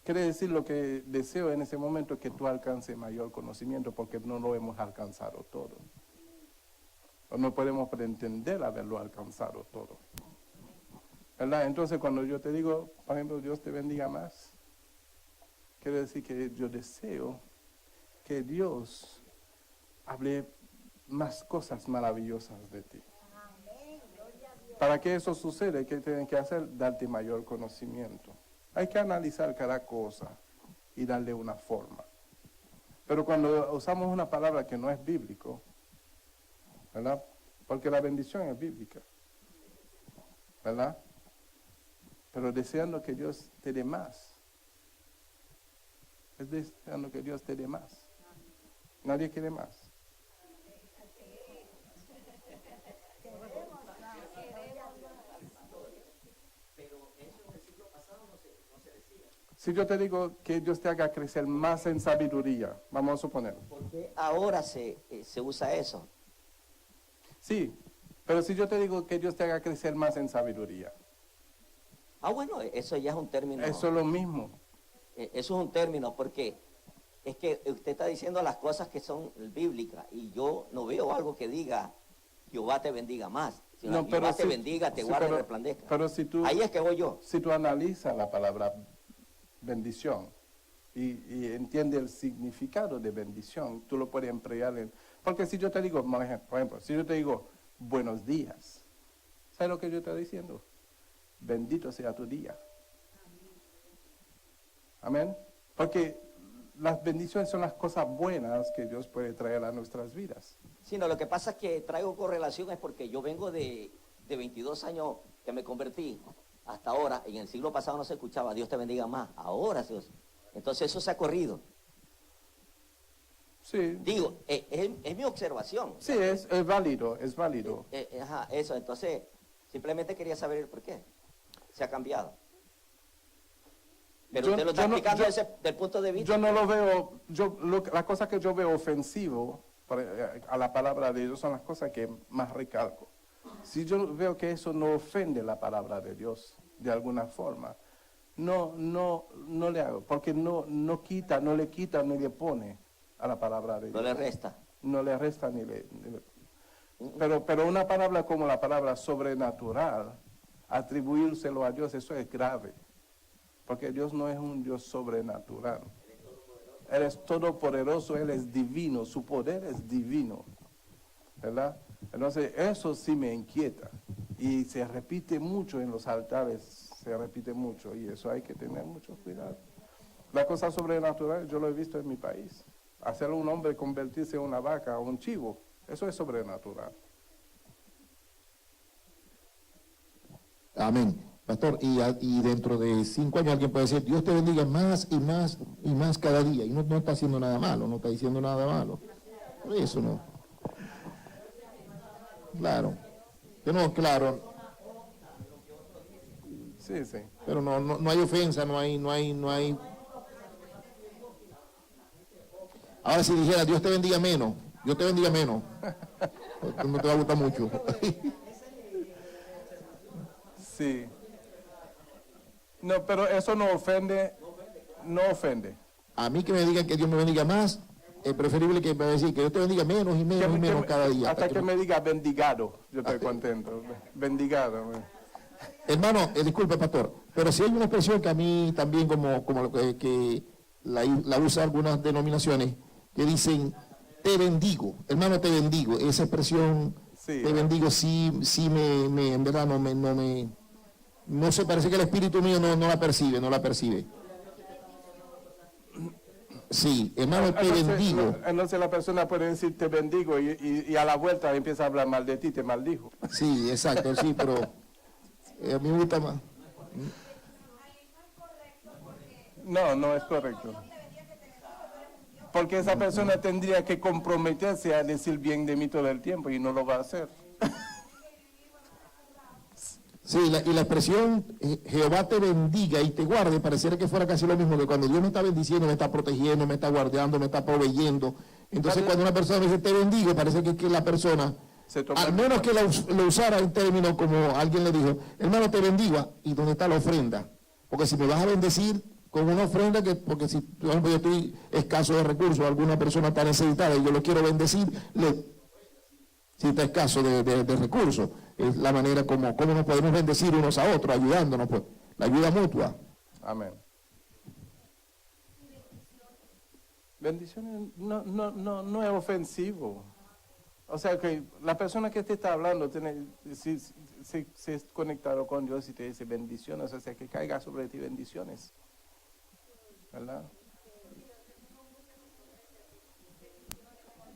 Quiere decir lo que deseo en ese momento, que tú alcances mayor conocimiento, porque no lo hemos alcanzado todo. O no podemos pretender haberlo alcanzado todo. ¿Verdad? Entonces, cuando yo te digo, por ejemplo, Dios te bendiga más, quiere decir que yo deseo que Dios hable más cosas maravillosas de ti. Para que eso suceda, ¿qué tienen que hacer? Darte mayor conocimiento. Hay que analizar cada cosa y darle una forma. Pero cuando usamos una palabra que no es bíblico, ¿verdad? Porque la bendición es bíblica, ¿verdad? Pero deseando que Dios te dé más. Es deseando que Dios te dé más. Nadie quiere más. Si yo te digo que Dios te haga crecer más en sabiduría, vamos a suponer. Porque ahora se usa eso. Sí, pero si yo te digo que Dios te haga crecer más en sabiduría. Bueno, eso ya es un término. Eso es lo mismo. Eso es un término, porque es que usted está diciendo las cosas que son bíblicas y yo no veo algo que diga Jehová te bendiga más. No, Jehová te bendiga, te guarde y resplandezca. Pero si tú, ahí es que voy yo. Si tú analizas la palabra bendición y entiendes el significado de bendición, tú lo puedes emplear en... Porque si yo te digo, por ejemplo, si yo te digo buenos días, ¿sabes lo que yo estoy diciendo? Bendito sea tu día. Amén. Porque las bendiciones son las cosas buenas que Dios puede traer a nuestras vidas. Sí, no, lo que pasa es que traigo correlación es porque yo vengo de 22 años que me convertí hasta ahora. En el siglo pasado no se escuchaba Dios te bendiga más. Ahora Dios. Entonces eso se ha corrido. Sí. Digo, es mi observación. Sí, es válido, es válido. Ajá, eso. Entonces, simplemente quería saber el por qué se ha cambiado. Pero usted lo está explicando desde el punto de vista. Yo no lo veo, la cosa que yo veo ofensivo a la palabra de Dios son las cosas que más recalco. Si yo veo que eso no ofende la palabra de Dios de alguna forma, no le hago, porque no le quita ni le pone a la palabra de Dios. No le resta. No le resta ni le... Pero una palabra como la palabra sobrenatural, atribuírselo a Dios, eso es grave. Porque Dios no es un Dios sobrenatural. Él es todopoderoso, Él es divino, su poder es divino. ¿Verdad? Entonces, eso sí me inquieta. Y se repite mucho en los altares, se repite mucho. Y eso hay que tener mucho cuidado. La cosa sobrenatural, yo lo he visto en mi país. Hacer a un hombre convertirse en una vaca o un chivo, eso es sobrenatural. Amén. Pastor, y dentro de 5 años alguien puede decir, Dios te bendiga más y más y más cada día. Y no está haciendo nada malo, no está diciendo nada malo. Eso no. Claro. Que no, claro. Sí, sí. Pero no hay ofensa, no hay. Ahora si dijera, Dios te bendiga menos, no te va a gustar mucho. Sí. No, pero eso no ofende. A mí que me digan que Dios me bendiga más, es preferible que me decir que Dios te bendiga menos y menos y menos cada día. Hasta que me diga bendigado, yo estoy contento. Bendigado. Hermano, disculpe, pastor, pero si hay una expresión que a mí también, como lo que la usa algunas denominaciones, que dicen, te bendigo, hermano, te bendigo. Esa expresión, Sí, te bendigo, sí en verdad no se parece que el espíritu mío no la percibe, no la percibe. Sí, hermano, te bendigo. Entonces la persona puede decir te bendigo y a la vuelta empieza a hablar mal de ti, te maldijo. Sí, exacto, sí, pero a mí me gusta más. No, no es correcto. Porque esa persona tendría que comprometerse a decir bien de mí todo el tiempo y no lo va a hacer. Sí, y la expresión Jehová te bendiga y te guarde, pareciera que fuera casi lo mismo que cuando Dios me está bendiciendo, me está protegiendo, me está guardando, me está proveyendo. Entonces cuando una persona me dice te bendigo, parece que la persona, al menos que lo usara en términos como alguien le dijo, hermano te bendiga, ¿y dónde está la ofrenda? Porque si me vas a bendecir con una ofrenda, porque si por ejemplo yo estoy escaso de recursos, alguna persona está necesitada y yo lo quiero bendecir, si está escaso de recursos, es la manera como nos podemos bendecir unos a otros, ayudándonos, pues, la ayuda mutua. Amén. Bendiciones no es ofensivo. O sea que la persona que te está hablando si es conectado con Dios y te dice bendiciones, o sea que caiga sobre ti bendiciones. ¿Verdad?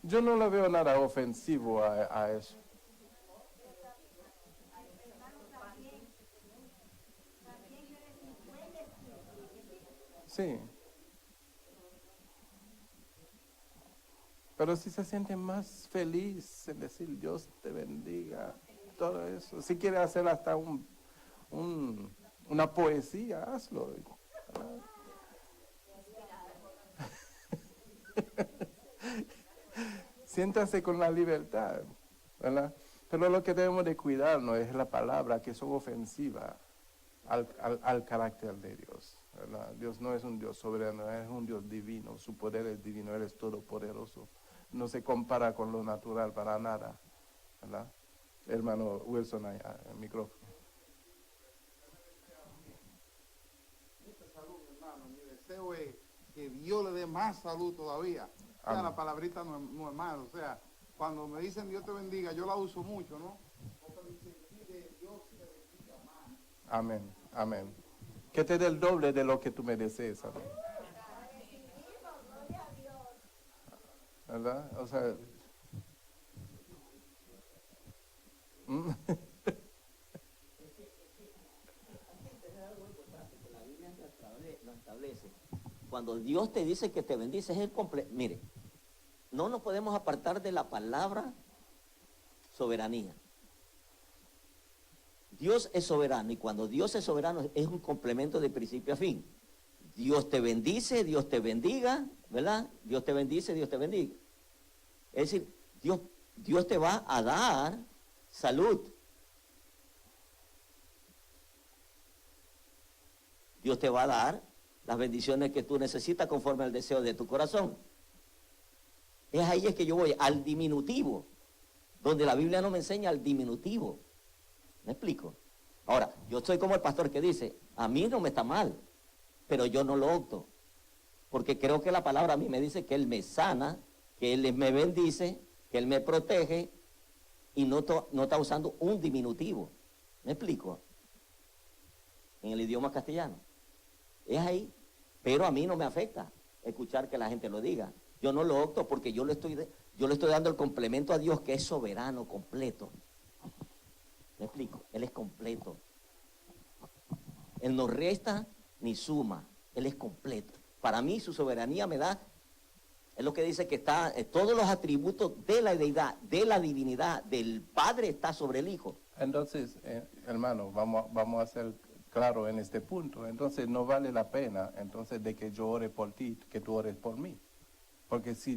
Yo no le veo nada ofensivo a eso. Sí. Pero si se siente más feliz en decir Dios te bendiga, todo eso. Si quiere hacer hasta una poesía, hazlo. Siéntase con la libertad, ¿verdad? Pero lo que debemos de cuidarnos es la palabra que son ofensivas al carácter de Dios, ¿verdad? Dios no es un Dios soberano, es un Dios divino, su poder es divino, Él es todopoderoso, no se compara con lo natural para nada, ¿verdad? Hermano Wilson, el micrófono. Mucha salud, hermano, mi deseo es que Dios le dé más salud todavía. O sea, la palabrita no es mal, o sea, cuando me dicen Dios te bendiga, yo la uso mucho, ¿no? Porque mi sentir es Dios te bendiga más. Amén, amén. Que te dé el doble de lo que tú mereces, amén. ¿Verdad? O sea... lo establece. Cuando Dios te dice que te bendice, es el completo. Mire, no nos podemos apartar de la palabra soberanía. Dios es soberano y cuando Dios es soberano es un complemento de principio a fin. Dios te bendice, Dios te bendiga, ¿verdad? Dios te bendice, Dios te bendiga. Es decir, Dios te va a dar salud. Dios te va a dar las bendiciones que tú necesitas conforme al deseo de tu corazón. Es ahí es que yo voy, al diminutivo, donde la Biblia no me enseña al diminutivo. ¿Me explico? Ahora, yo soy como el pastor que dice, a mí no me está mal, pero yo no lo opto, porque creo que la palabra a mí me dice que Él me sana, que Él me bendice, que Él me protege, y no está usando un diminutivo. ¿Me explico? En el idioma castellano. Es ahí, pero a mí no me afecta escuchar que la gente lo diga. Yo no lo opto porque yo le estoy dando el complemento a Dios que es soberano, completo. ¿Me explico? Él es completo. Él no resta ni suma. Él es completo. Para mí su soberanía me da, es lo que dice que está, todos los atributos de la deidad, de la divinidad, del Padre está sobre el Hijo. Entonces, hermano, vamos a ser claros en este punto. Entonces no vale la pena entonces de que yo ore por ti, que tú ores por mí. Porque si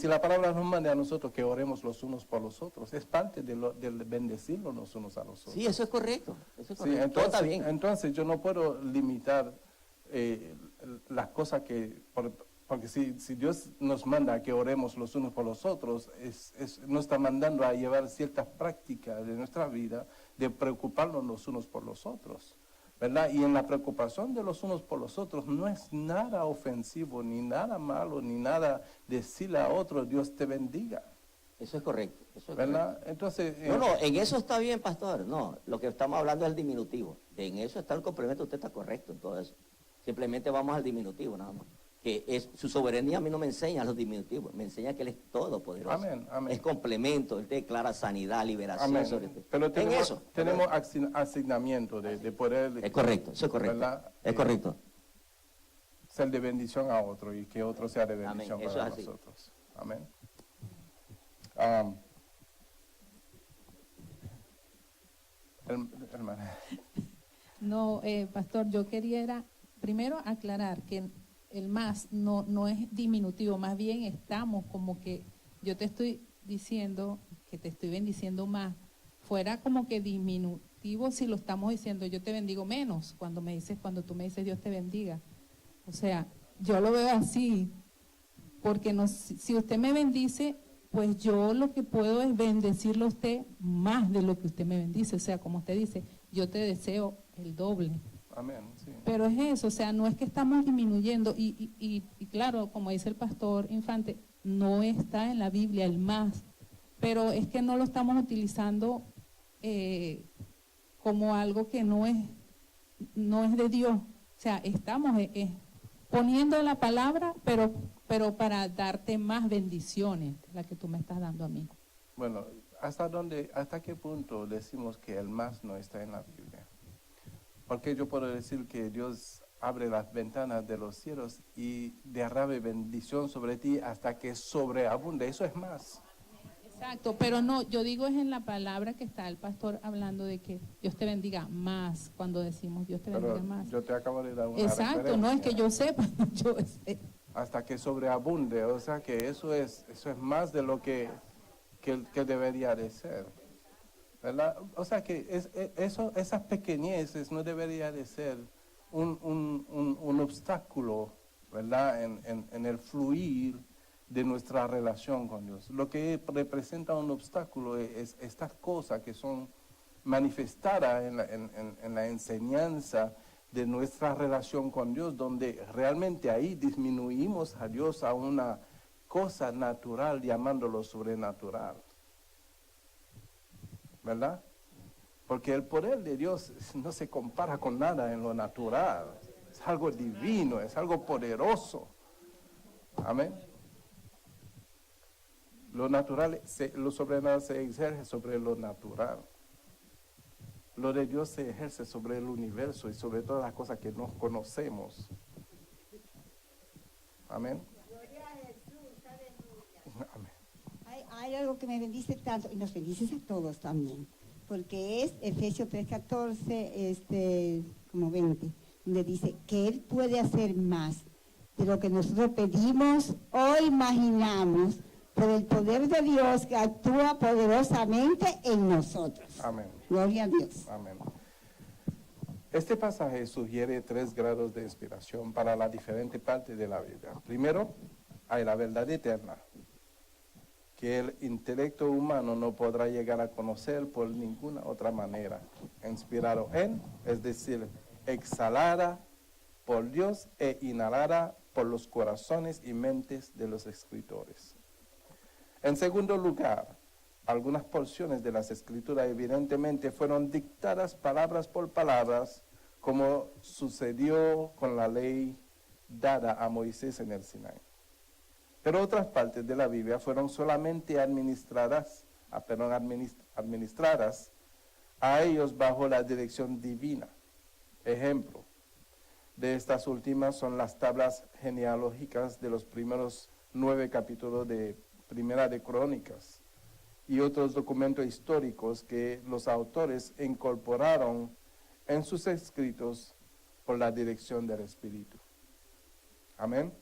la palabra nos manda a nosotros que oremos los unos por los otros, es parte del bendecirnos los unos a los otros. Sí, eso es correcto. Eso es correcto. Sí, entonces, todo está bien. Entonces yo no puedo limitar las cosas porque si Dios nos manda a que oremos los unos por los otros, nos está mandando a llevar ciertas prácticas de nuestra vida de preocuparnos los unos por los otros. ¿verdad? Y en la preocupación de los unos por los otros no es nada ofensivo, ni nada malo, ni nada decirle a otro, Dios te bendiga. Eso es correcto. Eso es ¿Verdad? correcto. Entonces, No, en eso está bien, pastor. No, lo que estamos hablando es el diminutivo. En eso está el complemento, usted está correcto en todo eso. Simplemente vamos al diminutivo nada más. Que es su soberanía a mí no me enseña los diminutivos, me enseña que Él es todopoderoso. Amén, amén. Es complemento, Él te declara sanidad, liberación amén. sobre ti. Pero En tenemos, eso. tenemos asignamiento de poder Es correcto, eso es correcto. ¿verdad? Es correcto. Ser de bendición a otro y que otro sea de bendición Amén, eso para es así. nosotros. Amén. Hermana. No, pastor, yo quería primero aclarar que el más no es diminutivo, más bien estamos como que yo te estoy diciendo que te estoy bendiciendo más, fuera como que diminutivo si lo estamos diciendo yo te bendigo menos cuando tú me dices Dios te bendiga. O sea, yo lo veo así, porque si usted me bendice, pues yo lo que puedo es bendecirlo a usted más de lo que usted me bendice. O sea, como usted dice, yo te deseo el doble. Amén, sí. Pero es eso, o sea, no es que estamos disminuyendo. Y claro, como dice el pastor Infante, no está en la Biblia el más, pero es que no lo estamos utilizando como algo que no es de Dios. O sea, estamos poniendo la palabra, pero para darte más bendiciones, la que tú me estás dando a mí. Bueno, ¿hasta qué punto decimos que el más no está en la Biblia? Porque yo puedo decir que Dios abre las ventanas de los cielos y derrame bendición sobre ti hasta que sobreabunde. Eso es más. Exacto, pero no, yo digo es en la palabra que está el pastor hablando de que Dios te bendiga más, cuando decimos Dios te bendiga más. Yo te acabo de dar una Exacto, no es que referencia. yo sepa, yo sé. Hasta que sobreabunde, o sea que eso es más de lo que debería de ser, ¿verdad? O sea que esas pequeñeces no debería de ser un obstáculo, ¿verdad? En el fluir de nuestra relación con Dios. Lo que representa un obstáculo es estas cosas que son manifestadas en la enseñanza de nuestra relación con Dios, donde realmente ahí disminuimos a Dios a una cosa natural, llamándolo sobrenatural. ¿Verdad? Porque el poder de Dios no se compara con nada en lo natural. Es algo divino, es algo poderoso. Amén. Lo natural, lo sobrenatural se ejerce sobre lo natural. Lo de Dios se ejerce sobre el universo y sobre todas las cosas que no conocemos. Amén. Gloria a Jesús, aleluya. Amén. Hay algo que me bendice tanto, y nos bendices a todos también, porque es Efesios 3:14, como 20, donde dice que Él puede hacer más de lo que nosotros pedimos o imaginamos, por el poder de Dios que actúa poderosamente en nosotros. Amén. Gloria a Dios. Amén. Este pasaje sugiere 3 grados de inspiración para la diferente parte de la Biblia. Primero, hay la verdad eterna, que el intelecto humano no podrá llegar a conocer por ninguna otra manera. Inspirado en, es decir, exhalada por Dios e inhalada por los corazones y mentes de los escritores. En segundo lugar, algunas porciones de las escrituras evidentemente fueron dictadas palabras por palabras, como sucedió con la ley dada a Moisés en el Sinaí. Pero otras partes de la Biblia fueron solamente administradas a ellos bajo la dirección divina. Ejemplo de estas últimas son las tablas genealógicas de los primeros 9 capítulos de Primera de Crónicas y otros documentos históricos que los autores incorporaron en sus escritos por la dirección del Espíritu. Amén.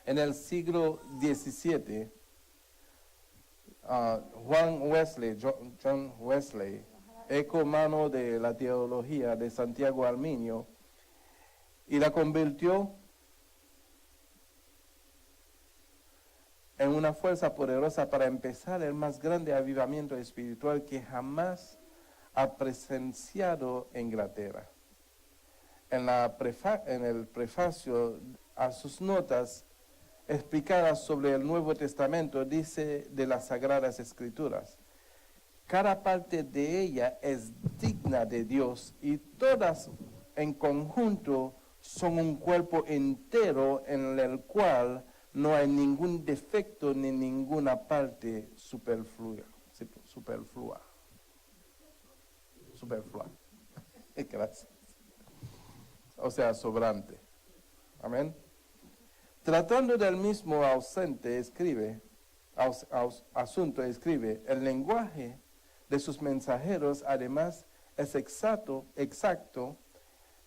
En el siglo XVII, John Wesley, eco humano de la teología de Santiago Arminio, y la convirtió en una fuerza poderosa para empezar el más grande avivamiento espiritual que jamás ha presenciado Inglaterra. en el prefacio a sus notas explicadas sobre el Nuevo Testamento, dice de las Sagradas Escrituras: cada parte de ella es digna de Dios y todas en conjunto son un cuerpo entero en el cual no hay ningún defecto ni ninguna parte superflua. Gracias. O sea, sobrante. Amén. Tratando del mismo asunto, escribe: el lenguaje de sus mensajeros además es exacto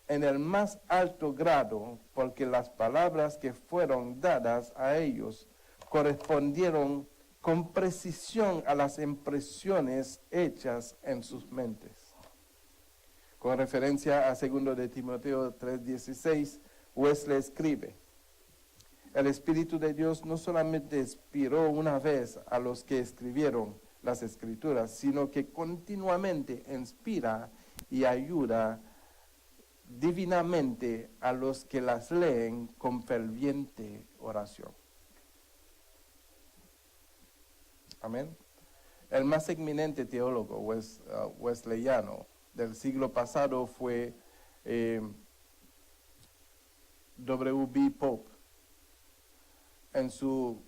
en el más alto grado, porque las palabras que fueron dadas a ellos correspondieron con precisión a las impresiones hechas en sus mentes. Con referencia a 2 de Timoteo 3:16, Wesley escribe: el Espíritu de Dios no solamente inspiró una vez a los que escribieron las Escrituras, sino que continuamente inspira y ayuda divinamente a los que las leen con ferviente oración. Amén. El más eminente teólogo wesleyano del siglo pasado fue W.B. Pope. En su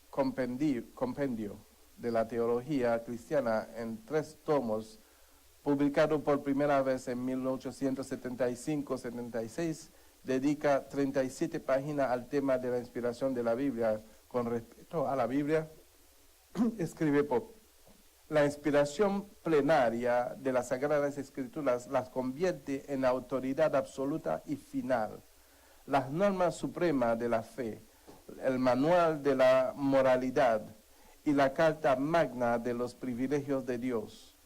compendio de la teología cristiana en 3 tomos, publicado por primera vez en 1875-76, dedica 37 páginas al tema de la inspiración de la Biblia. Con respecto a la Biblia, escribe Pope: la inspiración plenaria de las Sagradas Escrituras las convierte en autoridad absoluta y final, las normas supremas de la fe, el manual de la moralidad y la carta magna de los privilegios de Dios.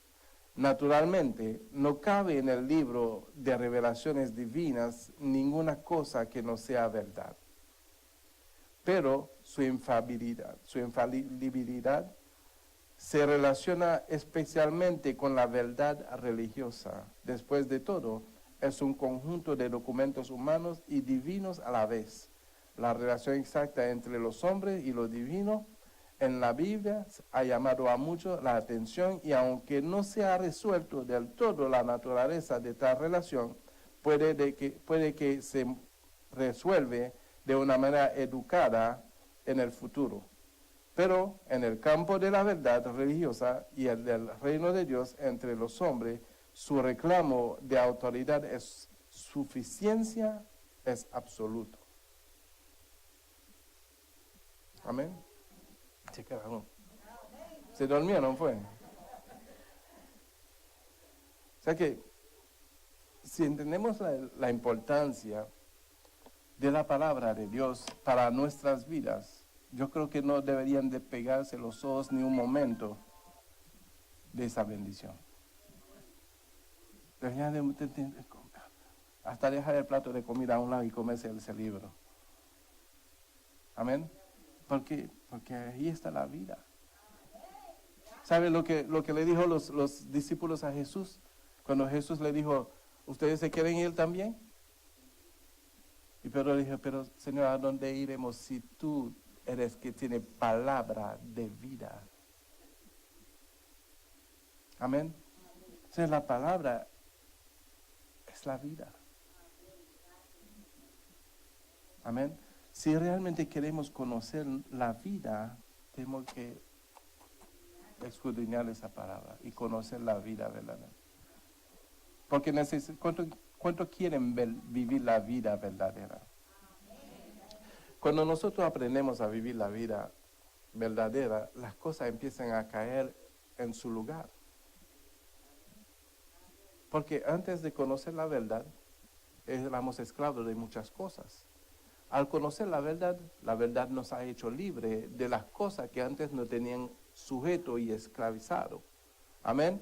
Naturalmente, no cabe en el libro de revelaciones divinas ninguna cosa que no sea verdad. Pero su infalibilidad se relaciona especialmente con la verdad religiosa. Después de todo, es un conjunto de documentos humanos y divinos a la vez. La relación exacta entre los hombres y lo divino en la Biblia ha llamado a muchos la atención, y aunque no se ha resuelto del todo la naturaleza de tal relación, puede que se resuelve de una manera educada en el futuro. Pero en el campo de la verdad religiosa y el del reino de Dios entre los hombres, su reclamo de autoridad es suficiencia, es absoluto. Amén. Se durmió, ¿no fue? O sea que, si entendemos la importancia de la palabra de Dios para nuestras vidas, yo creo que no deberían despegarse los ojos ni un momento de esa bendición. Deberían hasta dejar el plato de comida a un lado y comerse ese libro. Amén. Porque ahí está la vida. ¿Sabe lo que le dijo los discípulos a Jesús? Cuando Jesús le dijo: ¿ustedes se quieren ir también? Y Pedro le dijo: pero Señor, ¿a dónde iremos si tú eres que tiene palabra de vida? Amén. Entonces la palabra es la vida. Amén. Si realmente queremos conocer la vida, tenemos que escudriñar esa palabra y conocer la vida verdadera. Porque ¿cuánto quieren vivir la vida verdadera? Cuando nosotros aprendemos a vivir la vida verdadera, las cosas empiezan a caer en su lugar. Porque antes de conocer la verdad, éramos esclavos de muchas cosas. Al conocer la verdad nos ha hecho libre de las cosas que antes nos tenían sujeto y esclavizado. Amén.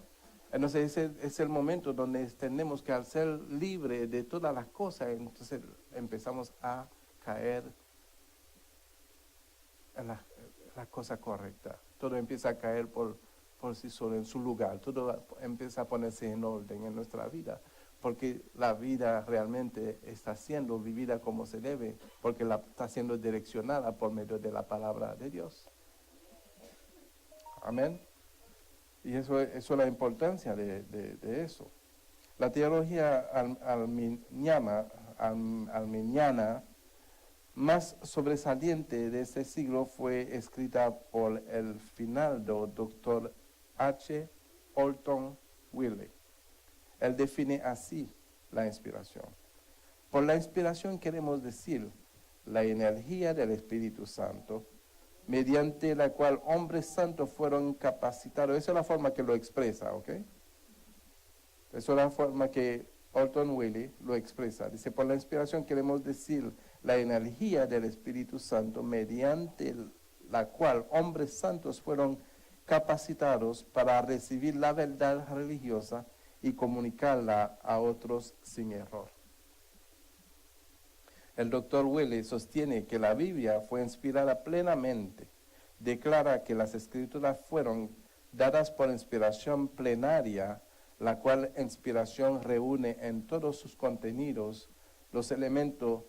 Entonces ese es el momento donde tenemos que, al ser libre de todas las cosas, entonces empezamos a caer en la cosa correcta. Todo empieza a caer por sí solo en su lugar. Todo empieza a ponerse en orden en nuestra vida. porque la vida realmente está siendo vivida como se debe, porque está siendo direccionada por medio de la palabra de Dios. Amén. Y eso es la importancia de eso. La teología arminiana más sobresaliente de este siglo fue escrita por el finaldo Dr. H. Orton Wille. Él define así la inspiración. Por la inspiración queremos decir la energía del Espíritu Santo, mediante la cual hombres santos fueron capacitados. Esa es la forma que lo expresa, ¿ok? Esa es la forma que Orton Wille lo expresa. Dice, por la inspiración queremos decir la energía del Espíritu Santo, mediante la cual hombres santos fueron capacitados para recibir la verdad religiosa y comunicarla a otros sin error. El doctor Wille sostiene que la Biblia fue inspirada plenamente. Declara que las escrituras fueron dadas por inspiración plenaria, la cual inspiración reúne en todos sus contenidos los elementos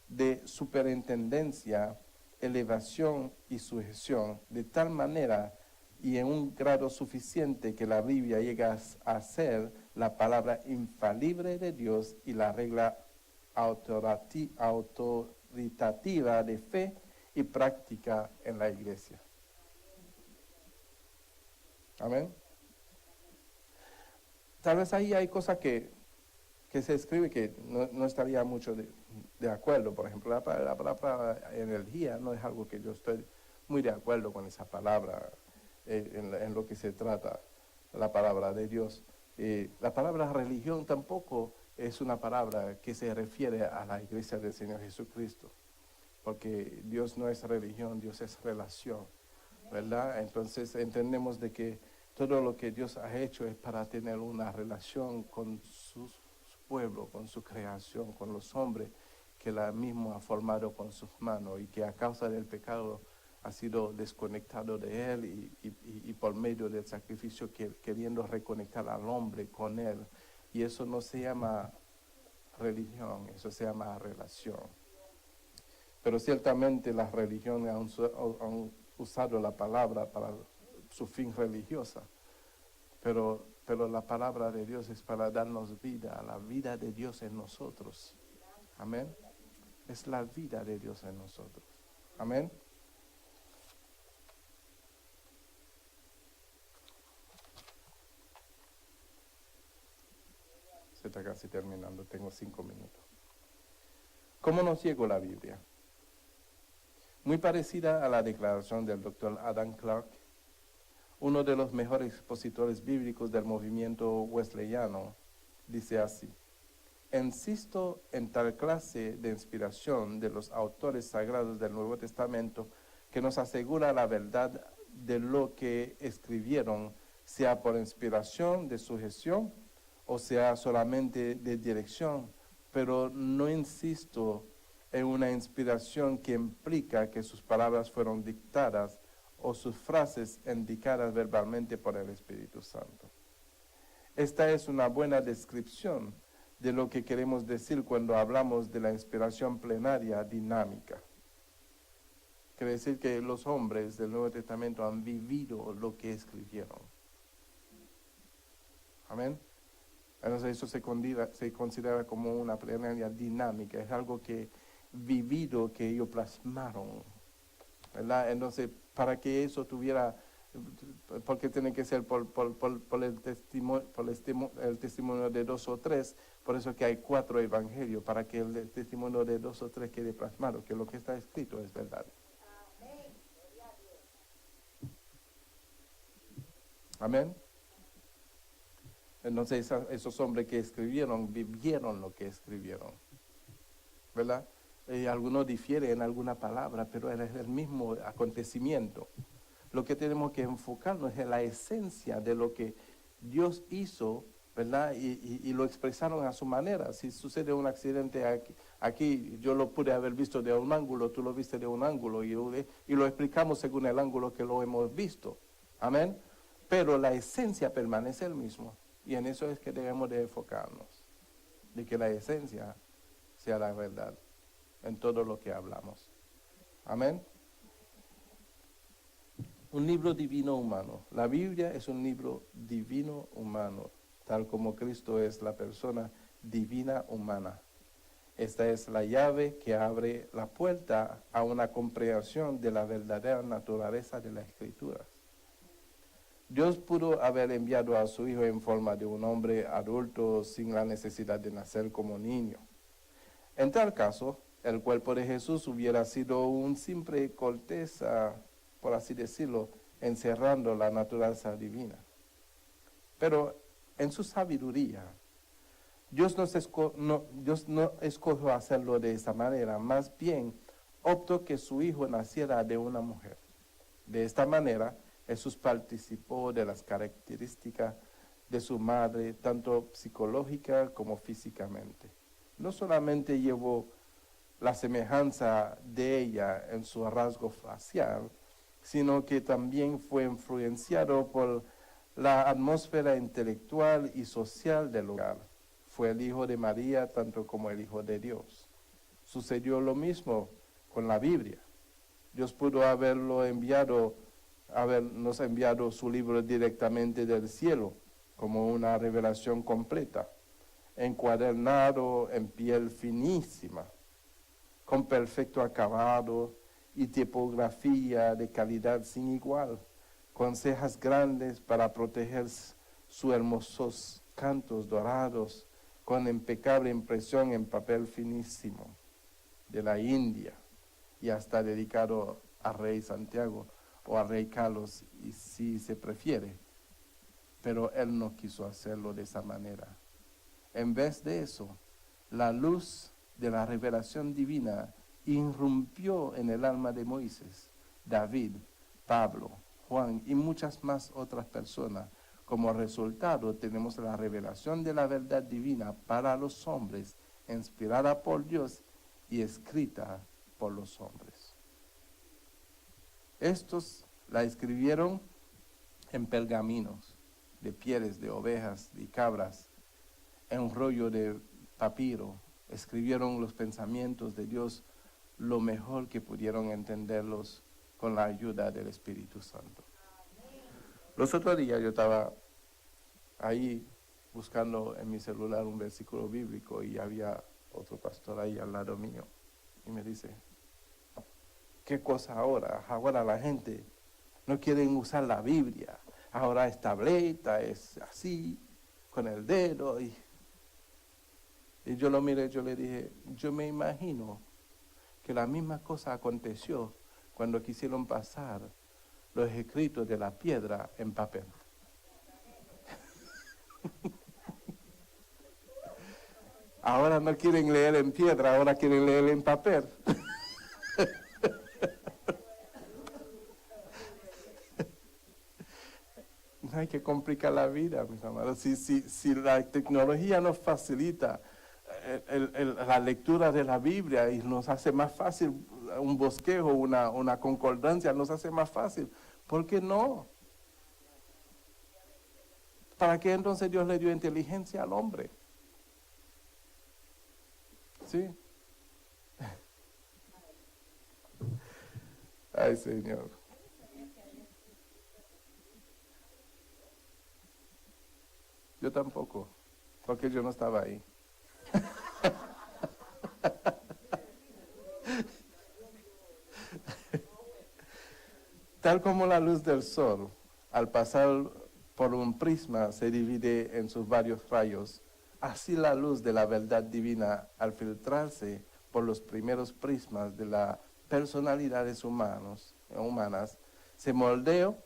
de superintendencia, elevación y sujeción, de tal manera y en un grado suficiente que la Biblia llega a ser la palabra infalible de Dios y la regla autoritativa de fe y práctica en la iglesia. Amén. Tal vez ahí hay cosas que se escribe que no estaría mucho de acuerdo. Por ejemplo, la palabra energía no es algo que yo estoy muy de acuerdo con esa palabra en lo que se trata la palabra de Dios. La palabra religión tampoco es una palabra que se refiere a la iglesia del Señor Jesucristo, porque Dios no es religión, Dios es relación, ¿verdad? Entonces entendemos de que todo lo que Dios ha hecho es para tener una relación con su pueblo, con su creación, con los hombres que Él mismo ha formado con sus manos y que a causa del pecado ha sido desconectado de Él y por medio del sacrificio queriendo reconectar al hombre con Él. Y eso no se llama religión, eso se llama relación. Pero ciertamente las religiones han usado la palabra para su fin religiosa. Pero la palabra de Dios es para darnos vida, la vida de Dios en nosotros. Amén. Es la vida de Dios en nosotros. Amén. Se está casi terminando, tengo 5 minutos. ¿Cómo nos llegó la Biblia? Muy parecida a la declaración del Dr. Adam Clark, uno de los mejores expositores bíblicos del movimiento wesleyano, dice así: insisto en tal clase de inspiración de los autores sagrados del Nuevo Testamento que nos asegura la verdad de lo que escribieron, sea por inspiración de sujeción o sea solamente de dirección, pero no insisto en una inspiración que implica que sus palabras fueron dictadas o sus frases indicadas verbalmente por el Espíritu Santo. Esta es una buena descripción de lo que queremos decir cuando hablamos de la inspiración plenaria dinámica. Quiere decir que los hombres del Nuevo Testamento han vivido lo que escribieron. Amén. Entonces eso se considera como una plenaria dinámica, es algo que vivido, que ellos plasmaron, ¿verdad? Entonces, para que eso tuviera, porque tiene que ser por el testimonio de 2 o 3, por eso que hay 4 evangelios, para que el testimonio de 2 o 3 quede plasmado, que lo que está escrito es verdad. Amén. Entonces esos hombres que escribieron, vivieron lo que escribieron, ¿verdad? Algunos difieren en alguna palabra, pero es el mismo acontecimiento. Lo que tenemos que enfocarnos es en la esencia de lo que Dios hizo, ¿verdad? Y lo expresaron a su manera. Si sucede un accidente aquí, yo lo pude haber visto de un ángulo, tú lo viste de un ángulo, y lo explicamos según el ángulo que lo hemos visto. Amén. Pero la esencia permanece el mismo. Y en eso es que debemos de enfocarnos. de que la esencia sea la verdad en todo lo que hablamos. Amén. Un libro divino humano. La Biblia es un libro divino humano, tal como Cristo es la persona divina humana. Esta es la llave que abre la puerta a una comprensión de la verdadera naturaleza de la Escritura. Dios pudo haber enviado a su Hijo en forma de un hombre adulto sin la necesidad de nacer como niño. En tal caso, el cuerpo de Jesús hubiera sido un simple corteza, por así decirlo, encerrando la naturaleza divina. Pero en su sabiduría, Dios no escogió hacerlo de esa manera, más bien optó que su Hijo naciera de una mujer. De esta manera, Jesús participó de las características de su madre, tanto psicológica como físicamente. No solamente llevó la semejanza de ella en su rasgo facial, sino que también fue influenciado por la atmósfera intelectual y social del lugar. Fue el hijo de María tanto como el hijo de Dios. Sucedió lo mismo con la Biblia. Dios pudo habernos enviado su libro directamente del cielo, como una revelación completa, encuadernado en piel finísima, con perfecto acabado y tipografía de calidad sin igual, con cejas grandes para proteger sus hermosos cantos dorados, con impecable impresión en papel finísimo de la India, y hasta dedicado a Rey Santiago o a Rey Carlos, y si se prefiere. Pero él no quiso hacerlo de esa manera. En vez de eso, la luz de la revelación divina irrumpió en el alma de Moisés, David, Pablo, Juan y muchas más otras personas. Como resultado, tenemos la revelación de la verdad divina para los hombres, inspirada por Dios y escrita por los hombres. Estos la escribieron en pergaminos de pieles de ovejas y cabras, en un rollo de papiro. Escribieron los pensamientos de Dios lo mejor que pudieron entenderlos con la ayuda del Espíritu Santo. Los otros días yo estaba ahí buscando en mi celular un versículo bíblico y había otro pastor ahí al lado mío y me dice, ¿qué cosa ahora? Ahora la gente no quiere usar la Biblia, ahora es tableta, es así, con el dedo. Y yo lo miré, yo le dije, yo me imagino que la misma cosa aconteció cuando quisieron pasar los escritos de la piedra en papel. Ahora no quieren leer en piedra, ahora quieren leer en papel. No hay que complicar la vida, mis amados. Si la tecnología nos facilita la lectura de la Biblia y nos hace más fácil un bosquejo, una concordancia, nos hace más fácil, ¿por qué no? ¿Para qué entonces Dios le dio inteligencia al hombre? ¿Sí? Ay, Señor. Yo tampoco, porque yo no estaba ahí. Tal como la luz del sol, al pasar por un prisma, se divide en sus varios rayos, así la luz de la verdad divina, al filtrarse por los primeros prismas de las personalidades humanas, se moldeó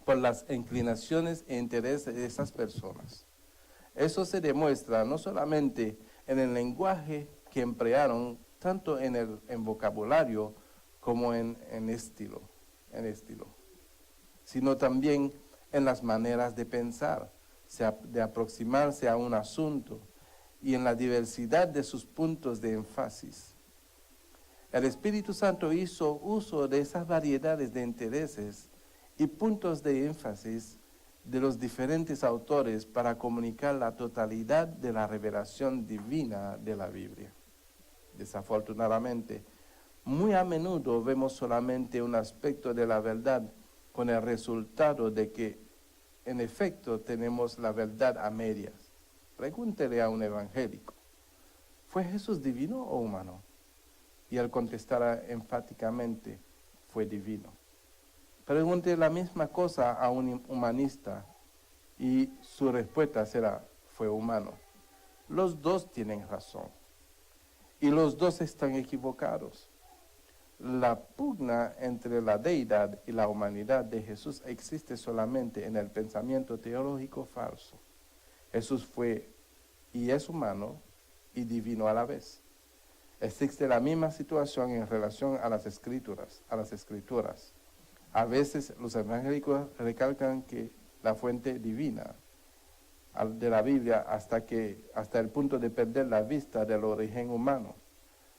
por las inclinaciones e intereses de esas personas. Eso se demuestra no solamente en el lenguaje que emplearon, tanto en vocabulario como en estilo, sino también en las maneras de pensar, de aproximarse a un asunto y en la diversidad de sus puntos de énfasis. El Espíritu Santo hizo uso de esas variedades de intereses y puntos de énfasis de los diferentes autores para comunicar la totalidad de la revelación divina de la Biblia. Desafortunadamente, muy a menudo vemos solamente un aspecto de la verdad con el resultado de que, en efecto, tenemos la verdad a medias. Pregúntele a un evangélico, ¿fue Jesús divino o humano? Y él contestará enfáticamente, fue divino. Pregunte la misma cosa a un humanista y su respuesta será, fue humano. Los dos tienen razón y los dos están equivocados. La pugna entre la deidad y la humanidad de Jesús existe solamente en el pensamiento teológico falso. Jesús fue y es humano y divino a la vez. Existe la misma situación en relación a las escrituras. A veces los evangélicos recalcan que la fuente divina de la Biblia hasta el punto de perder la vista del origen humano.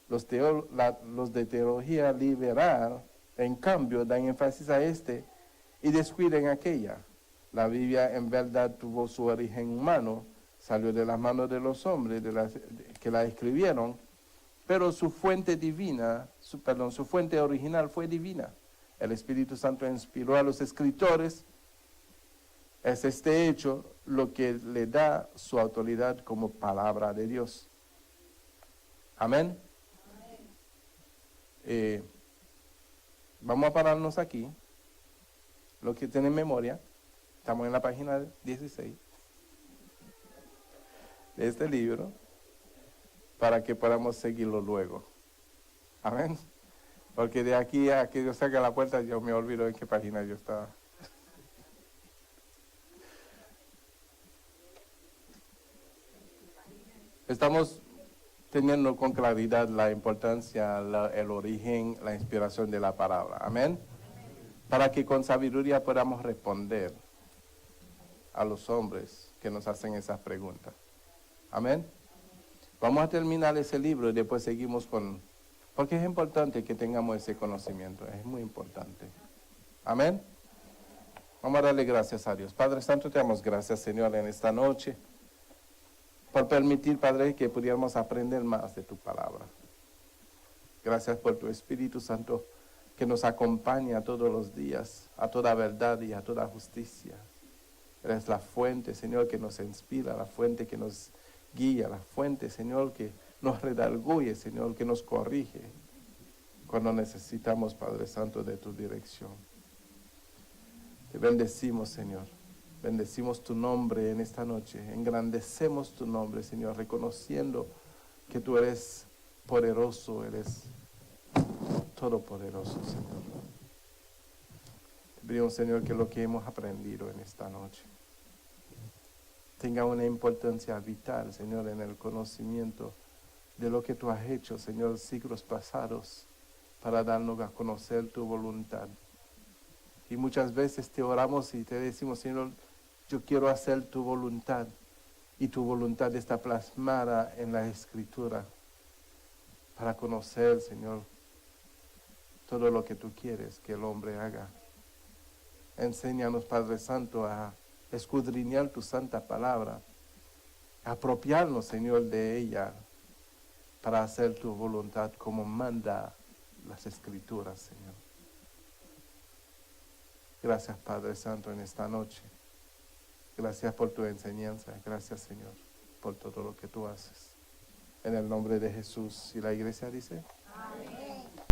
Los de teología liberal, en cambio, dan énfasis a este y descuidan aquella. La Biblia en verdad tuvo su origen humano, salió de las manos de los hombres que la escribieron, pero su fuente su fuente original fue divina. El Espíritu Santo inspiró a los escritores. Es este hecho lo que le da su autoridad como palabra de Dios. Amén. Vamos a pararnos aquí. Lo que tienen memoria, estamos en la página 16 de este libro, para que podamos seguirlo luego. Amén. Porque de aquí a que yo saque la puerta, yo me olvido en qué página yo estaba. Estamos teniendo con claridad la importancia, el origen, la inspiración de la palabra. Amén. Para que con sabiduría podamos responder a los hombres que nos hacen esas preguntas. Amén. Vamos a terminar ese libro y después seguimos porque es importante que tengamos ese conocimiento, es muy importante. Amén. Vamos a darle gracias a Dios. Padre Santo, te damos gracias, Señor, en esta noche, por permitir, Padre, que pudiéramos aprender más de tu palabra. Gracias por tu Espíritu Santo que nos acompaña todos los días a toda verdad y a toda justicia. Eres la fuente, Señor, que nos inspira, la fuente que nos guía, la fuente, Señor, que nos redarguye, Señor, que nos corrige cuando necesitamos, Padre Santo, de tu dirección. Te bendecimos, Señor. Bendecimos tu nombre en esta noche. Engrandecemos tu nombre, Señor, reconociendo que tú eres poderoso, eres todopoderoso, Señor. Te pedimos, Señor, que lo que hemos aprendido en esta noche tenga una importancia vital, Señor, en el conocimiento de lo que tú has hecho, Señor, siglos pasados, para darnos a conocer tu voluntad. Y muchas veces te oramos y te decimos, Señor, yo quiero hacer tu voluntad, y tu voluntad está plasmada en la Escritura, para conocer, Señor, todo lo que tú quieres que el hombre haga. Enséñanos, Padre Santo, a escudriñar tu santa palabra, apropiarnos, Señor, de ella, para hacer tu voluntad como manda las Escrituras, Señor. Gracias, Padre Santo, en esta noche. Gracias por tu enseñanza. Gracias, Señor, por todo lo que tú haces. En el nombre de Jesús. Y la iglesia dice, amén.